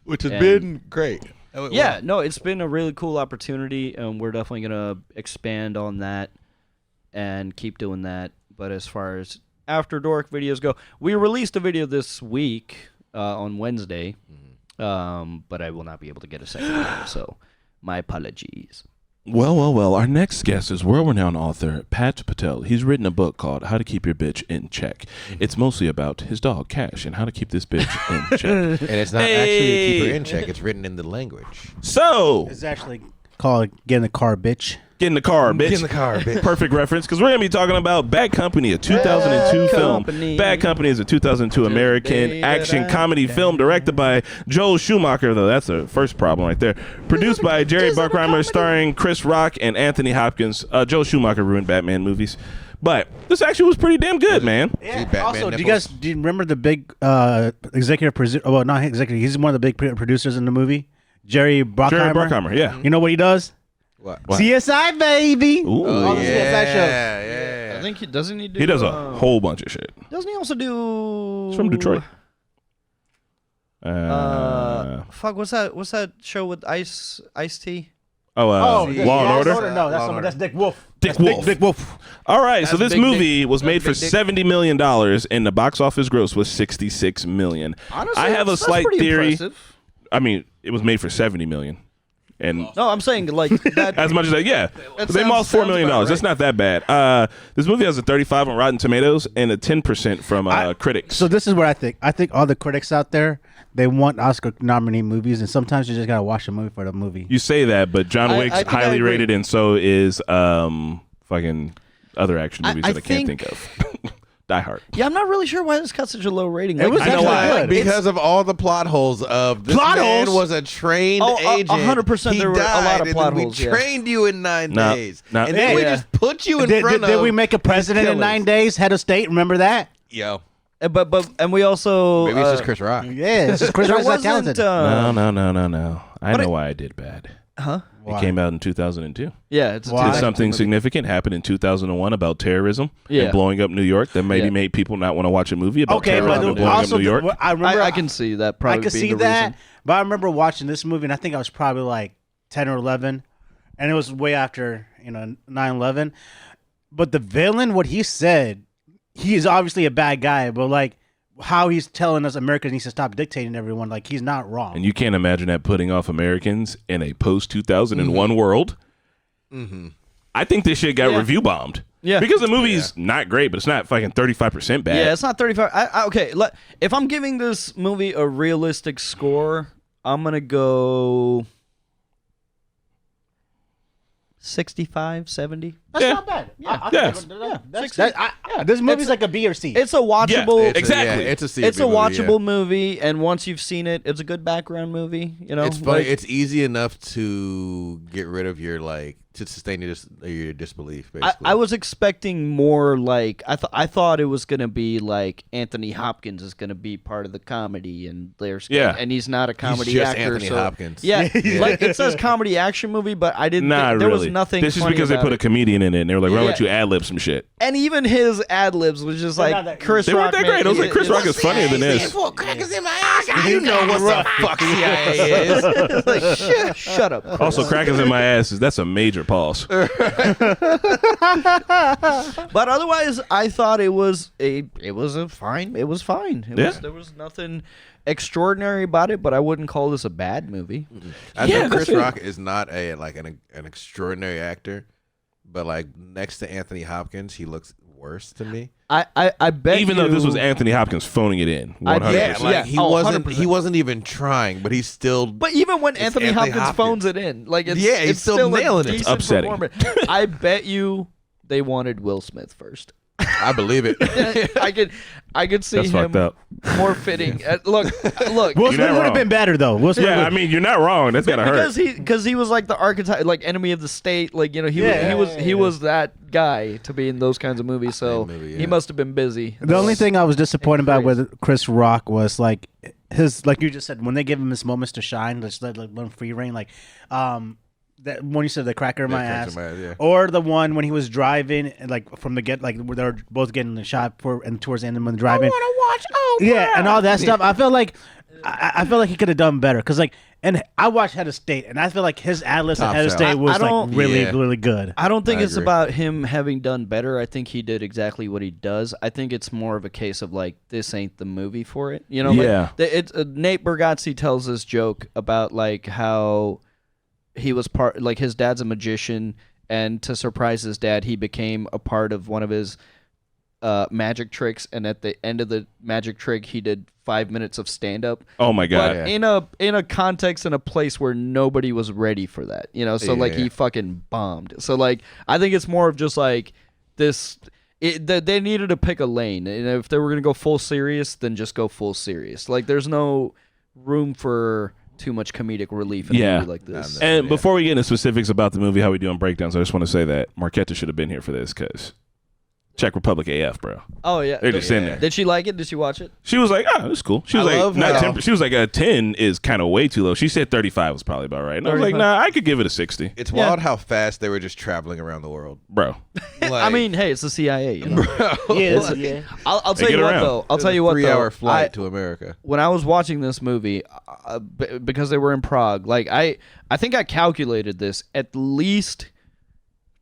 Which has and- been great. Oh, Yeah, no, it's been a really cool opportunity, and we're definitely gonna expand on that and keep doing that. But as far as After Dork videos go, we released a video this week on Wednesday, but I will not be able to get a second video, so my apologies. Well. Our next guest is world-renowned author Pat Patel. He's written a book called How to Keep Your Bitch in Check. It's mostly about his dog, Cash, and how to keep this bitch in check. And it's not actually to keep her in check. It's written in the language. So, It's actually called "Get in the Car, Bitch." Get in the car, bitch. Get in the car, bitch. Perfect reference, because we're going to be talking about Bad Company, a 2002 film. Company. Bad Company is a 2002 American action comedy film directed by Joel Schumacher, though that's the first problem right there. Produced by Jerry Bruckheimer, starring Chris Rock and Anthony Hopkins. Joel Schumacher ruined Batman movies. But this actually was pretty damn good, man. Yeah. Batman Also, nipples. do you remember the big executive producer? Well, not executive. He's one of the big producers in the movie. Jerry Bruckheimer. Jerry Bruckheimer, yeah. You know what he does? What? CSI, baby. Ooh. Oh, the yeah, CSI shows. yeah. I think doesn't he do? He does a whole bunch of shit. Doesn't he also do? He's from Detroit. Fuck. What's that show with Ice T? Law and Order? No, that's Dick Wolf. Dick Wolf. Dick Wolf. All right, so That's this Big movie was made for Big Dick. $70 million, and the box office gross was $66 million. Honestly, I have a that's slight pretty theory. impressive. I mean, it was made for $70 million. And No, I'm saying like that. as much as that, yeah, That they sounds- lost $4 million. sounds about That's right. not that bad. This movie has a 35 on Rotten Tomatoes and a 10% from critics. So this is what I think. I think all the critics out there, they want Oscar nominee movies, and sometimes you just gotta watch a movie for the movie. You say that, but John I Wick's think I highly agree. rated, and so is fucking other action movies I that I can't think of. Die Hard. Yeah, I'm not really sure why this got such a low rating. It was I know actually why. good. Because of all the plot holes of this Plot man holes? was a trained agent. 100% He there were a lot died, of and plot then holes, We yeah. trained you in 9 No, days, no. and then we Yeah. just put you in Did, front did, did of. we make a president in killers. 9 days? Head of state. Remember that? Yo, But we also maybe it's just Chris Rock. Yeah, it's just Chris there Rock's not wasn't. talented. No. I But know why I did bad. Huh? It came out in 2002. Yeah, it's a Why? Did something significant happen in 2001 about terrorism Yeah. and blowing up New York that maybe Yeah. made people not want to watch a movie about Okay, terrorism but and blowing also up New York? I remember. I can see that. Probably I could being see the that, reason. but I remember watching this movie, and I think I was probably like 10 or 11, and it was way after 9/11. But the villain, what he said, he is obviously a bad guy, but like how he's telling us Americans need to stop dictating everyone, like he's not wrong. And you can't imagine that putting off Americans in a post 2001 world. Mm-hmm. I think this shit got Yeah. review bombed. Yeah. Because the movie's not great, but it's not fucking 35% bad. Yeah, it's not 35. Okay, if I'm giving this movie a realistic score, I'm gonna go 65, 70. That's Yeah. not bad. Yeah, Yeah. This movie's like a B or C. It's a watchable. It's Exactly. It's a C. It's a movie, watchable yeah. movie, and once you've seen it, it's a good background movie. You know, It's funny. Like, It's easy enough to get rid of your to sustain your disbelief. Basically, I was expecting more. Like I thought it was gonna be like Anthony Hopkins is gonna be part of the comedy, and and he's not a comedy just actor. Anthony so, Hopkins. Yeah, like it says comedy action movie, but I didn't. Not there really. was nothing. This is funny because they about put a it. comedian in it, and they were like, "Why don't Yeah. you ad lib some shit?" And even his ad libs was just like not that- Chris They Rock. weren't that great. I was like, Chris Rock is funnier than this. You know what the fuck CIA is. like, shut up. Chris. Also, crackers in my ass that's a major pause. But otherwise, I thought it was fine. It was fine. There was nothing extraordinary about it, but I wouldn't call this a bad movie. I Yeah, think Chris that's it. Rock is not an extraordinary actor, but like next to Anthony Hopkins, he looks worse to me. I bet Even though you- this was Anthony Hopkins phoning it in, 100%. Yeah, like he 100%. wasn't even trying, but he's still. But even when It's Anthony Anthony Hopkins Hopkins. phones it in, like it's Yeah, he's it's still a nailing it. decent It's upsetting. performance. I bet you they wanted Will Smith first. I believe it. I could see That's him fucked up. more fitting. Look. Will You're Smith not would have wrong. been better though. Will Smith Yeah, would- I mean, you're not wrong. That's gotta hurt. because he was like the archetype, like enemy of the state. Like he was that guy to be in those kinds of movies. So movie, yeah. he must have been busy. The only thing I was disappointed about Crazy. with Chris Rock was like his, like you just said, when they give him his moments to shine, just let him free reign. Like, that one you said, the cracker in my cracker ass, in my ass, yeah. or the one when he was driving, and like from the get, like where they were both getting the shot for, and towards the end when driving. Yeah, and all that stuff. I feel like I feel like he could have done better because like, and I watched Head of State, and I feel like his ad libs at Top Head of shelf. State was I don't- like really Yeah. really good. I don't think I it's agree. about him having done better. I think he did exactly what he does. I think it's more of a case of like this ain't the movie for it. You know, like, Yeah. It's Nate Bargatze tells this joke about like how he was part, like his dad's a magician, and to surprise his dad, he became a part of one of his magic tricks, and at the end of the magic trick, he did 5 minutes of stand up. Oh my god! But in a context, in a place where nobody was ready for that, So like he fucking bombed. So like I think it's more of just like this. They needed to pick a lane, and if they were gonna go full serious, then just go full serious. Like there's no room for too much comedic relief in a movie like this. And before we get into specifics about the movie, how we do on breakdowns, I just want to say that Marquetta should have been here for this because Czech Republic AF, bro. Oh yeah, They're just in there. Did she like it? Did she watch it? She was like, "Oh, it's cool." She was like, "Not 10." She was like, "A 10 is kind of way too low." She said 35 was probably about right. And I was like, "Nah, I could give it a 60." It's wild how fast they were just traveling around the world, bro. I mean, hey, it's the CIA. Yeah. I'll tell you what though. I'll tell you what though. 3-hour flight to America. When I was watching this movie, because they were in Prague, like I think I calculated this at least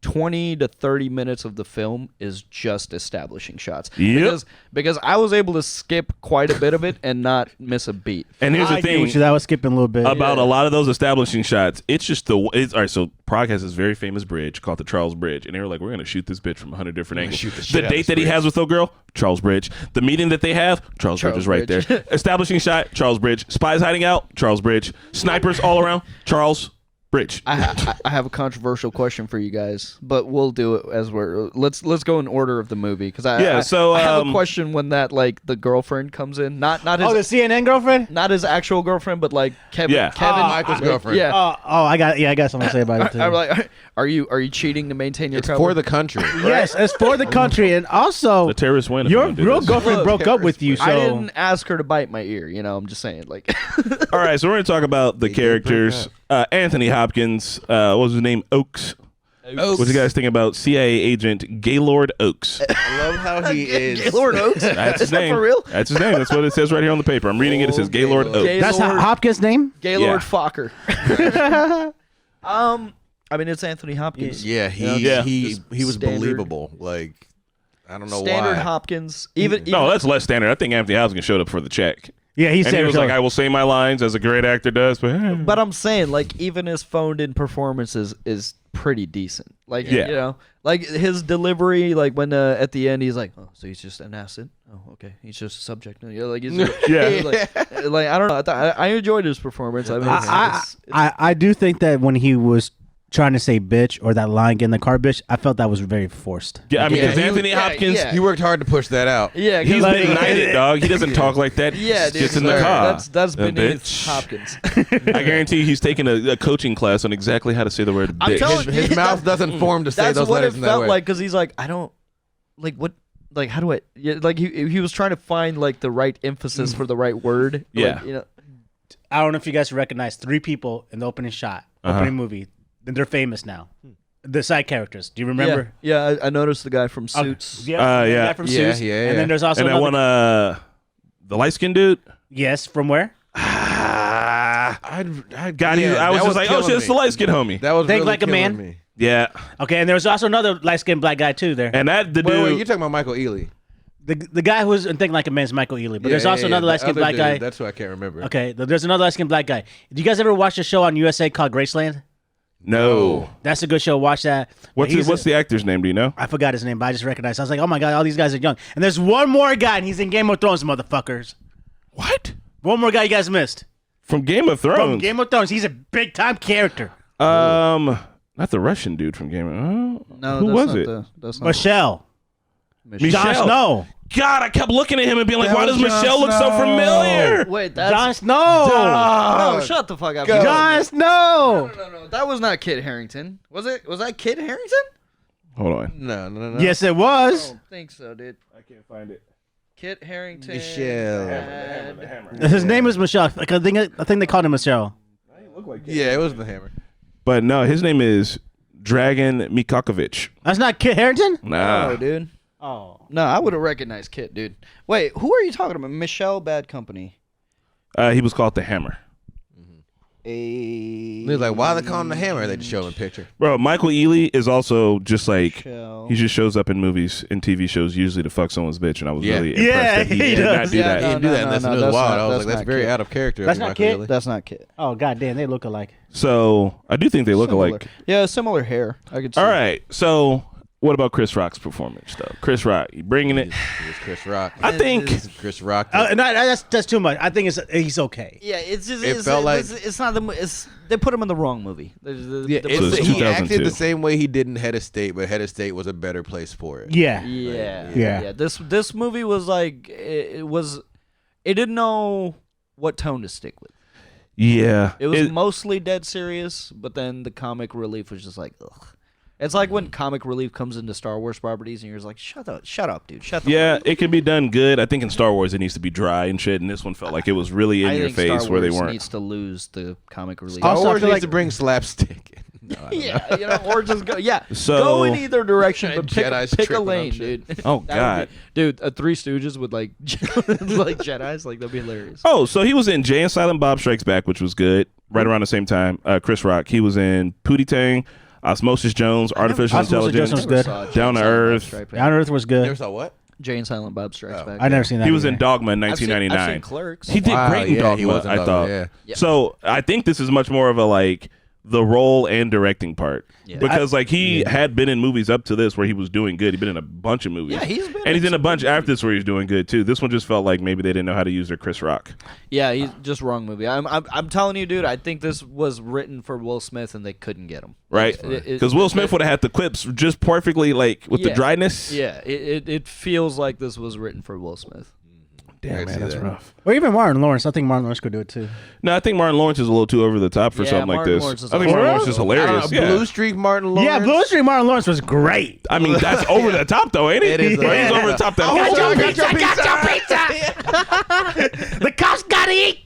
20 to 30 minutes of the film is just establishing shots. Because I was able to skip quite a bit of it and not miss a beat. And here's the thing I was skipping a little bit about a lot of those establishing shots. It's just all right. So Prague has this very famous bridge called the Charles Bridge, and they were like, "We're gonna shoot this bitch from 100 different angles." The date that he has with the girl, Charles Bridge. The meeting that they have, Charles Bridge is right there. Establishing shot, Charles Bridge. Spies hiding out, Charles Bridge. Snipers all around, Charles Bridge. I have a controversial question for you guys, but we'll do it as let's go in order of the movie because I have a question when that like the girlfriend comes in, not his the CNN girlfriend, not his actual girlfriend, but like Kevin Michael's girlfriend. Yeah. I got something to say about it too. I'm like, are you cheating to maintain your It's cover? for the country. Yes, it's for the country, and also The terrorists win. your real girlfriend broke up with you. So I didn't ask her to bite my ear. I'm just saying like. All right, so we're gonna talk about the characters. Anthony Hopkins. What was his name? Oakes. What do you guys think about CIA agent Gaylord Oakes? I love how he is. Gaylord Oakes. That's his name. For real? That's his name. That's what it says right here on the paper. I'm reading it. It says Gaylord Oakes. that's not Hopkins' name. Gaylord Yeah. Fokker. I mean, it's Anthony Hopkins. Yeah, he was standard- believable. Like, I don't know Standard why. Hopkins. Even No, that's less standard. I think Anthony Hopkins showed up for the check. Yeah, he And said he was like, "I will say my lines as a great actor does." But I'm saying, like, even his phoned-in performances is pretty decent. Like, Yeah. like his delivery, like when at the end he's like, "Oh, so he's just an acid? Oh, okay, he's just a subject." Like, he's, like I don't know. I enjoyed his performance. I mean, I do think that when he was trying to say bitch or that line in the car bitch, I felt that was very forced. yeah, I mean, because Anthony Hopkins, yeah. He worked hard to push that out. yeah, he's like, benighted, dog. He doesn't talk like that. Yeah, He dude, gets in the car. That's beneath bitch. Hopkins. I guarantee you he's taking a coaching class on exactly how to say the word I'm bitch. telling you, His mouth doesn't form to say That's those what letters it in that felt way. like because he's like, I don't like what. Like how do I? Yeah, like he was trying to find like the right emphasis for the right word. Yeah. Like, I don't know if you guys recognize 3 people in the opening shot, opening movie. Then they're famous now. The side characters. Do you remember? Yeah, I noticed the guy from Suits. The yeah. guy from Yeah, Suits. yeah, And then there's also and that another, one, the light skinned dude. yes, from where? I got you. Yeah, I was that just like, oh killing shit, it's the me. light skinned homie. That was Think really Like a killing Man? me. Yeah, Okay, and there was also another light-skinned black guy too there. and that the Wait, dude. you're talking about Michael Ealy. The guy who's in Think Like a Man's Michael Ealy, but there's also another the light-skinned other black dude, guy. That's who I can't remember. Okay, there's another light-skinned black guy. Do you guys ever watch a show on USA called Graceland? No. That's a good show. Watch that. But What's the actor's name? Do you know? I forgot his name, but I just recognized. I was like, oh my god, all these guys are young. And there's one more guy, and he's in Game of Thrones, motherfuckers. What? One more guy you guys missed. From Game of Thrones. From Game of Thrones, he's a big time character. Not the Russian dude from Game of. No, who that's was not it? That's not Michelle. Michelle. Jon Snow. God, I kept looking at him and being like, That why does was Jon Michelle look so Snow. familiar? Wait, that's Jon Snow. no. Shut the fuck up. Jon Snow. No. That was not Kit Harington. Was it? Was that Kit Harington? Hold on. No. Yes, it I was. don't think so, dude. I can't find it. Kit Harington. Michelle. had- His name was Michelle. Like, I think they called him Michelle. Yeah, it was the hammer. But no, his name is Dragon Mikakovic. That's not Kit Harington. Nah. No, dude. Oh. No, I would have recognized Kit, dude. Wait, who are you talking about? Michelle Bad Company. He was called the Hammer. He was like, why they call him the hammer? They just show him a picture. Bro, Michael Ealy is also just like, Michelle. he just shows up in movies and TV shows usually to fuck someone's bitch, and I was Yeah. really impressed Yeah, that he he did not does. do Yeah, that. He no, didn't do that, and that's no, was that's wild. not- I was that's like, that's not very Kit. out of character. That's of not Michael Kit? Ealy. That's not Kit. Oh god damn, they look alike. So I do think they look Similar. alike. Yeah, similar hair. I could see. All right, so What about Chris Rock's performance, though? Chris Rock, you bringing it? It was Chris Rock. I think Chris Rock. That's too much. I think he's okay. Yeah, it's just It felt like- it's not the they put him in the wrong movie. Yeah, So it's he 2002. acted the same way he did in Head of State, but Head of State was a better place for it. Yeah. Yeah. This movie was like it didn't know what tone to stick with. yeah. It was mostly dead serious, but then the comic relief was just like, ugh. It's like when comic relief comes into Star Wars properties, and you're just like, shut up, dude, shut the Yeah, fuck up. it can be done good. I think in Star Wars it needs to be dry and shit, and this one felt like it was really in I your think face Star where they Wars weren't. needs to lose the comic relief. Star Also, I Wars feel needs like- to bring slapstick in. No, I don't know. Yeah, or just go. Yeah, So- go in either direction, but Jedi's pick a tripping on lane, shit. dude. Oh, That would God. dude, a Three Stooges with like like Jedi's, like that'd be hilarious. Oh, so he was in Jay and Silent Bob Strikes Back, which was good. Right around the same time, Chris Rock. He was in Pootie Tang, Osmosis Jones, Artificial Osmosis Jones Intelligence, was good. Never saw Down to Jay and Silent Bob Earth. Strike Back. Down to Earth was Never good. saw what? Jay and Silent Bob Strikes Back. I never seen that. He was in either. Dogma in I've seen 1999. Clerks. He did Wow, great in yeah, he Dogma, was in I Dogma, thought. yeah. Yeah. So I think this is much more of a like the role and directing part. Yeah. Because like he had been in movies up to this where he was doing good. He'd been in a bunch of movies. Yeah, he's been and he's in in a some bunch good after this where he's doing good too. This one just felt like maybe they didn't know how to use their Chris Rock. Yeah, he's just wrong movie. I'm telling you, dude. I think this was written for Will Smith, and they couldn't get him. Right? Because Will Smith would have had the clips just perfectly like with the Yeah. dryness. Yeah, it feels like this was written for Will Smith. Damn, I man, see that's that. rough. Or even Martin Lawrence. I think Martin Lawrence could do it too. No, I think Martin Lawrence is a little too over the top for Yeah, something like Martin this. Lawrence is I think a Martin little- Lawrence is hilarious. Yeah. Blue Streak Martin Lawrence. Yeah, Blue Street Martin Lawrence was great. I mean, that's over the top though, ain't it? It is, Right? He's yeah. over the top. That I whole got your The cops gotta eat.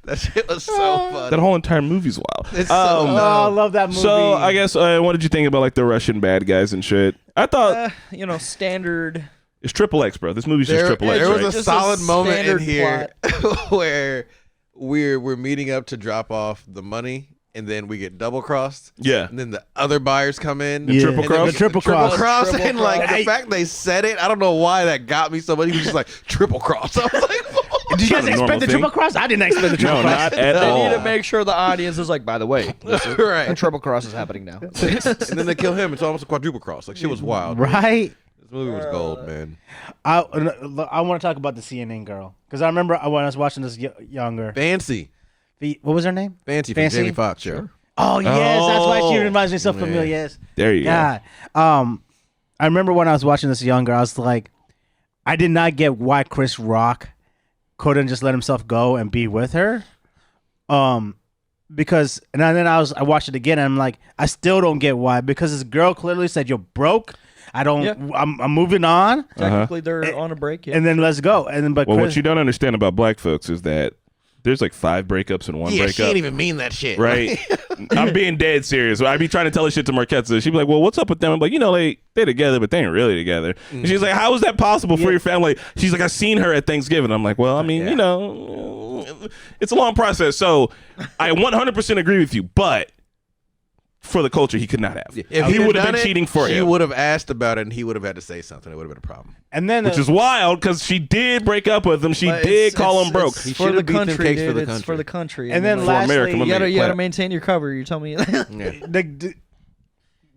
That shit was so funny. that whole entire movie's wild. It's so Oh, I dumb. love that movie. So I guess what did you think about like the Russian bad guys and shit? I thought Standard. it's Triple X, bro. This movie's just Triple X. There was right? a Just a solid moment in standard here where we're meeting up to drop off the money, and then we get double crossed. Yeah. And then the other buyers come in. Yeah. triple And then cross? the Triple cross. And like the fact they said it, I don't know why that got me so much. He was just like triple cross. I was like, Did you guys Not a normal expect the thing. triple cross? I didn't expect the triple No, cross. not at They all. need to make sure the audience is like, by the way, listen, Right. a triple cross is happening now. and then they kill him. It's almost a quadruple cross. Like shit was wild. Right? This movie was gold, man. I want to talk about the CNN girl because I remember when I was watching this younger. Fancy. What was her name? Fancy from Jamie Foxx show. Oh yes, that's why she Oh. reminds me so familiar. Yes. There you go. God. I remember when I was watching this younger, I was like, I did not get why Chris Rock couldn't just let himself go and be with her. Because and then I watched it again and I'm like, I still don't get why. Because this girl clearly said you're broke. I don't. Yeah. I'm moving on, Technically, they're on a break. Yeah. and then let's go. And then but Well, Chris, what you don't understand about black folks is that there's like 5 breakups in one Yeah, she breakup. ain't even mean that shit. Right? I'm being dead serious. I be trying to tell her shit to Marquetta. She'd be like, well, what's up with them? I'm like, they're together, but they ain't really together. And she's like, how is that possible for your family? She's like, I seen her at Thanksgiving. I'm like, well, I mean, it's a long process. So I 100% agree with you, but for the culture, he could not have. If he had would have done been it, cheating for she him. would have asked about it, and he would have had to say something. It would have been a problem. and then Which is wild because she did break up with him. She But did call him broke. It's He for should've the beat them country, cakes for dude. the It's country. for the country. and then For lastly, America, you gotta clap. maintain your cover. You tell me.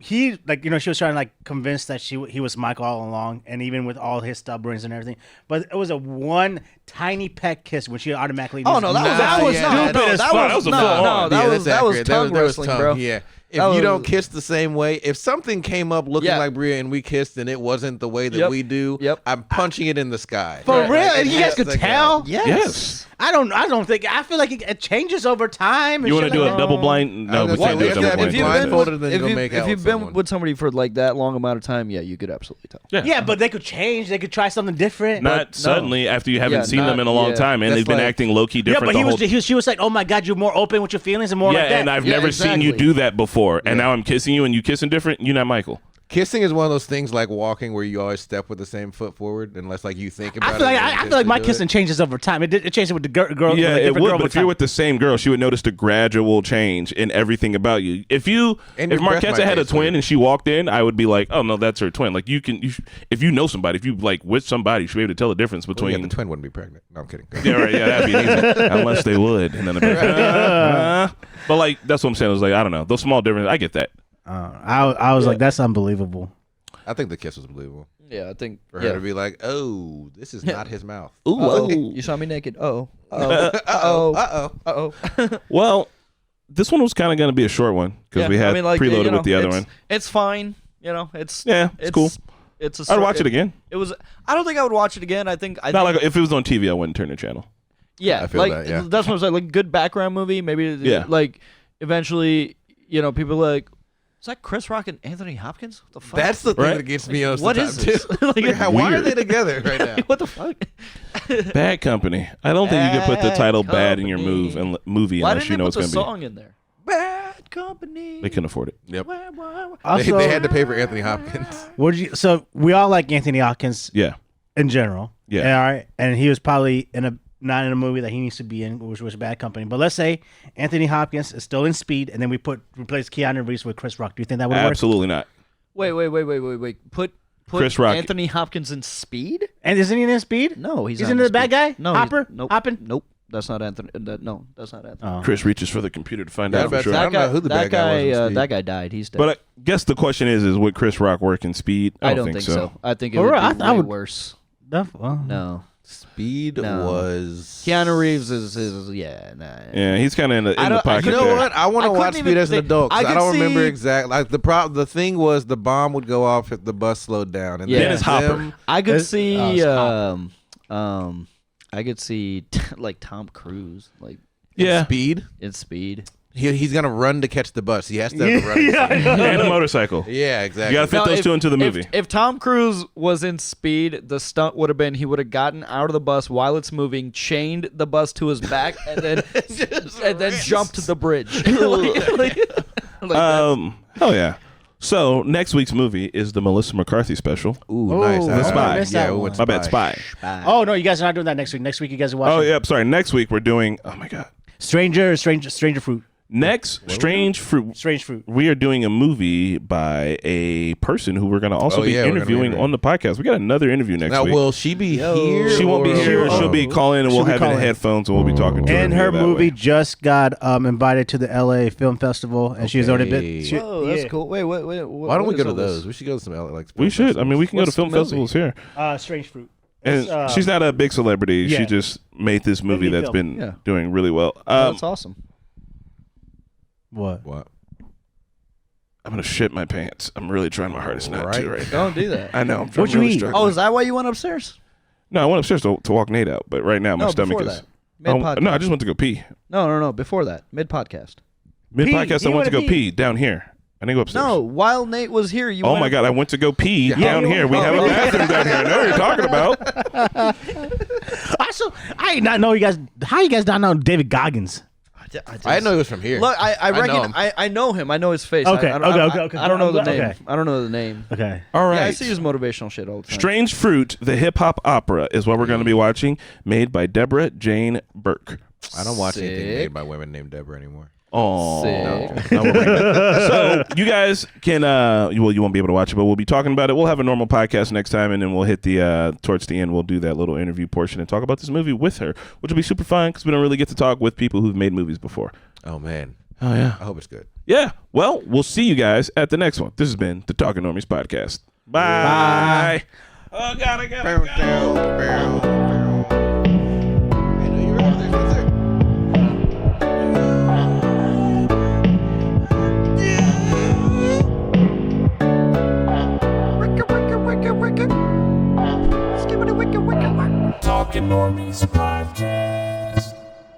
he she was trying to like convince that he was Michael all along, and even with all his stubbornness and everything. But it was a one tiny peck kiss when she automatically. Oh no, that was yeah, stupid that as was- fuck. that was a No, full no, on. that Yeah, was that's accurate. tongue There was wrestling, tongue, bro. Yeah. If That you don't was- kiss the same way, if something came up looking Yeah. like Bria and we kissed and it wasn't the way that Yep. we do, Yep. I'm punching it in the sky. for Right. real. Like, And you guys yes, could like, tell. Yes. I don't think. I feel like it changes over time. and You want to shit do like a that. double blind? No, we Well, can't do we a have to double have blind. it If you've been blindfolded with, and then if go you- make if out you've with been someone. with somebody for like that long amount of time, yeah, you could absolutely tell. Yeah, but they could change. They could try something different. Not suddenly after you haven't Yeah, seen them not- in a long yeah. time, and That's they've been like- acting low key yeah, different but the he whole. was. She was like, "Oh my God, you're more open with your feelings and more Yeah, like that." and I've Yeah, never seen you exactly. do that before, and now I'm kissing you, and you kissing different. You're not Michael. Kissing is one of those things like walking where you always step with the same foot forward unless like you think about I feel like it. I feel like my kissing changes over time. It changes with the girl. Yeah, like it different would. girl But over if you're time. with the same girl, she would notice the gradual change in everything about you. If And your breath Marquetta might had a taste twin weird. and she walked in, I would be like, oh no, that's her twin. Like if you know somebody, if you like with somebody, you should be able to tell the difference Well, between. yeah, the twin wouldn't be pregnant. No, I'm kidding. Yeah, right. Yeah, that'd be easy. Unless they would, and then I'd be like, but like that's what I'm saying. It's like I don't know those small differences. I get that. I was like, that's unbelievable. I think the kiss was believable. Yeah, I think For her to be like, oh, this is not his mouth. Ooh, Uh-oh. ooh. You saw me naked. Uh-oh. Uh-oh. Uh-oh. Well, this one was kind of going to be a short one because we had preloaded with the other one. It's fine. It's cool. It's a I'd watch it again. It was. I don't think I would watch it again. I think like if it was on TV, I wouldn't turn the channel. Yeah, I feel like that, yeah. that's what I'm saying. Like good background movie. Maybe like eventually, people are like, is that Chris Rock and Anthony Hopkins? What the fuck? That's the thing Right? that gets me on What is sometimes, this? too. Like, Why are weird. they together right now? what the fuck? Bad Company. I don't think you can put the title "bad" in your Company. movie Why unless didn't you they know put it's the going to be. song in there? Bad Company. They couldn't afford it. Yep. Also, They had to pay for Anthony Hopkins. So we all like Anthony Hopkins Yeah. in general. Yeah. And, all right. And he was probably not in a movie that he needs to be in, which was Bad Company. But let's say Anthony Hopkins is still in Speed, and then we replace Keanu Reeves with Chris Rock. Do you think that would work? Absolutely not. Wait. Put Chris Rock. Anthony Hopkins in Speed? And isn't he in Speed? No, he's He's not in the bad guy? No, Hopper? Nope. Hoppin'? Nope. That's not Anthony. No, that's not Anthony. Oh. Chris reaches for the computer to find Yeah, out for but sure. I don't know who the bad guy was in Speed. That guy died. He's dead. But I guess the question is would Chris Rock work in Speed? I don't think so. I think it would be I way would- worse. Well, No. Speed No. was Keanu Reeves is nah. Yeah, he's kind of in I the don't- pocket You know there. what? I want I to couldn't watch even Speed as an think- adult. 'Cause I I don't could remember see- exactly. Like the thing was the bomb would go off if the bus slowed down. And Yeah. Dennis Hopper. them- I could It's- see it's Hopper. I could see like Tom Cruise like Yeah. Speed. in Speed. He's gonna run to catch the bus. He has to have to run. And a motorcycle. Yeah, You exactly. got to fit Now, those if- two into the movie. If Tom Cruise was in Speed, the stunt would have been he would have gotten out of the bus while it's moving, chained the bus to his back, and then jumped the bridge. Hell yeah. So next week's movie is the Melissa McCarthy special. Ooh, nice. The I Spy. missed Yeah, that we one. went My bad, Spy. Oh no, you guys are not doing that next week. Next week you guys are watching. Oh yeah, sorry. Next week we're doing. Oh my god. Stranger Fruit. Next, Strange Fruit. Strange Fruit. We are doing a movie by a person who we're going to also Oh, be yeah, we're gonna interviewing interview. on the podcast. We got another interview next Now, week. will she be here? She won't be or- here. Oh. She'll be calling, and we'll She'll be have it in calling. headphones, and we'll be talking to her. And via her that movie way. just got invited to the LA Film Festival, and she's already Okay. been. Oh, that's yeah. cool. Wait. Why don't we go to those? We should go to some like. We should. I mean, we can go to What's the film movie? festivals here. Strange Fruit. And It's, she's not a big celebrity. She yeah. just made this movie Indie that's film. been Yeah. doing really well. That's awesome. What? I'm gonna shit my pants. I'm really trying my hardest not to right now. Don't do that. I know. I'm What'd you really eat? struggling. Oh, is that why you went upstairs? No, I went upstairs to walk Nate out, but right now my No, stomach before is. that. Mid-podcast. No, I just went to go pee. No. Before that, mid podcast. Mid podcast, You I went to wanna go pee down here. I didn't go upstairs. No, while Nate was here, you. Oh went my god, I went to go pee down you- here. We have a bathroom down here. I know what you're talking about. I did not know you guys. How you guys not know David Goggins? I didn't know he was from here. Look, I know reckon him. I know him. I know his face. Okay, I okay. I don't know the name. Okay. I don't know the name. Okay. All right. Yeah, I see his motivational shit all the time. Strange Fruit, the hip hop opera, is what we're going to be watching, made by Deborah Jane Burke. I don't watch anything Sick. made by women named Deborah anymore. Oh, Sick. so you guys can well, you won't be able to watch it, but we'll be talking about it. We'll have a normal podcast next time, and then we'll hit the towards the end. We'll do that little interview portion and talk about this movie with her, which will be super fun because we don't really get to talk with people who've made movies before. Oh man. Oh yeah, I hope it's good. yeah. Well, we'll see you guys at the next one. This has been the Talking Normies podcast. Bye. Oh God, I gotta go. Talking Normies podcast.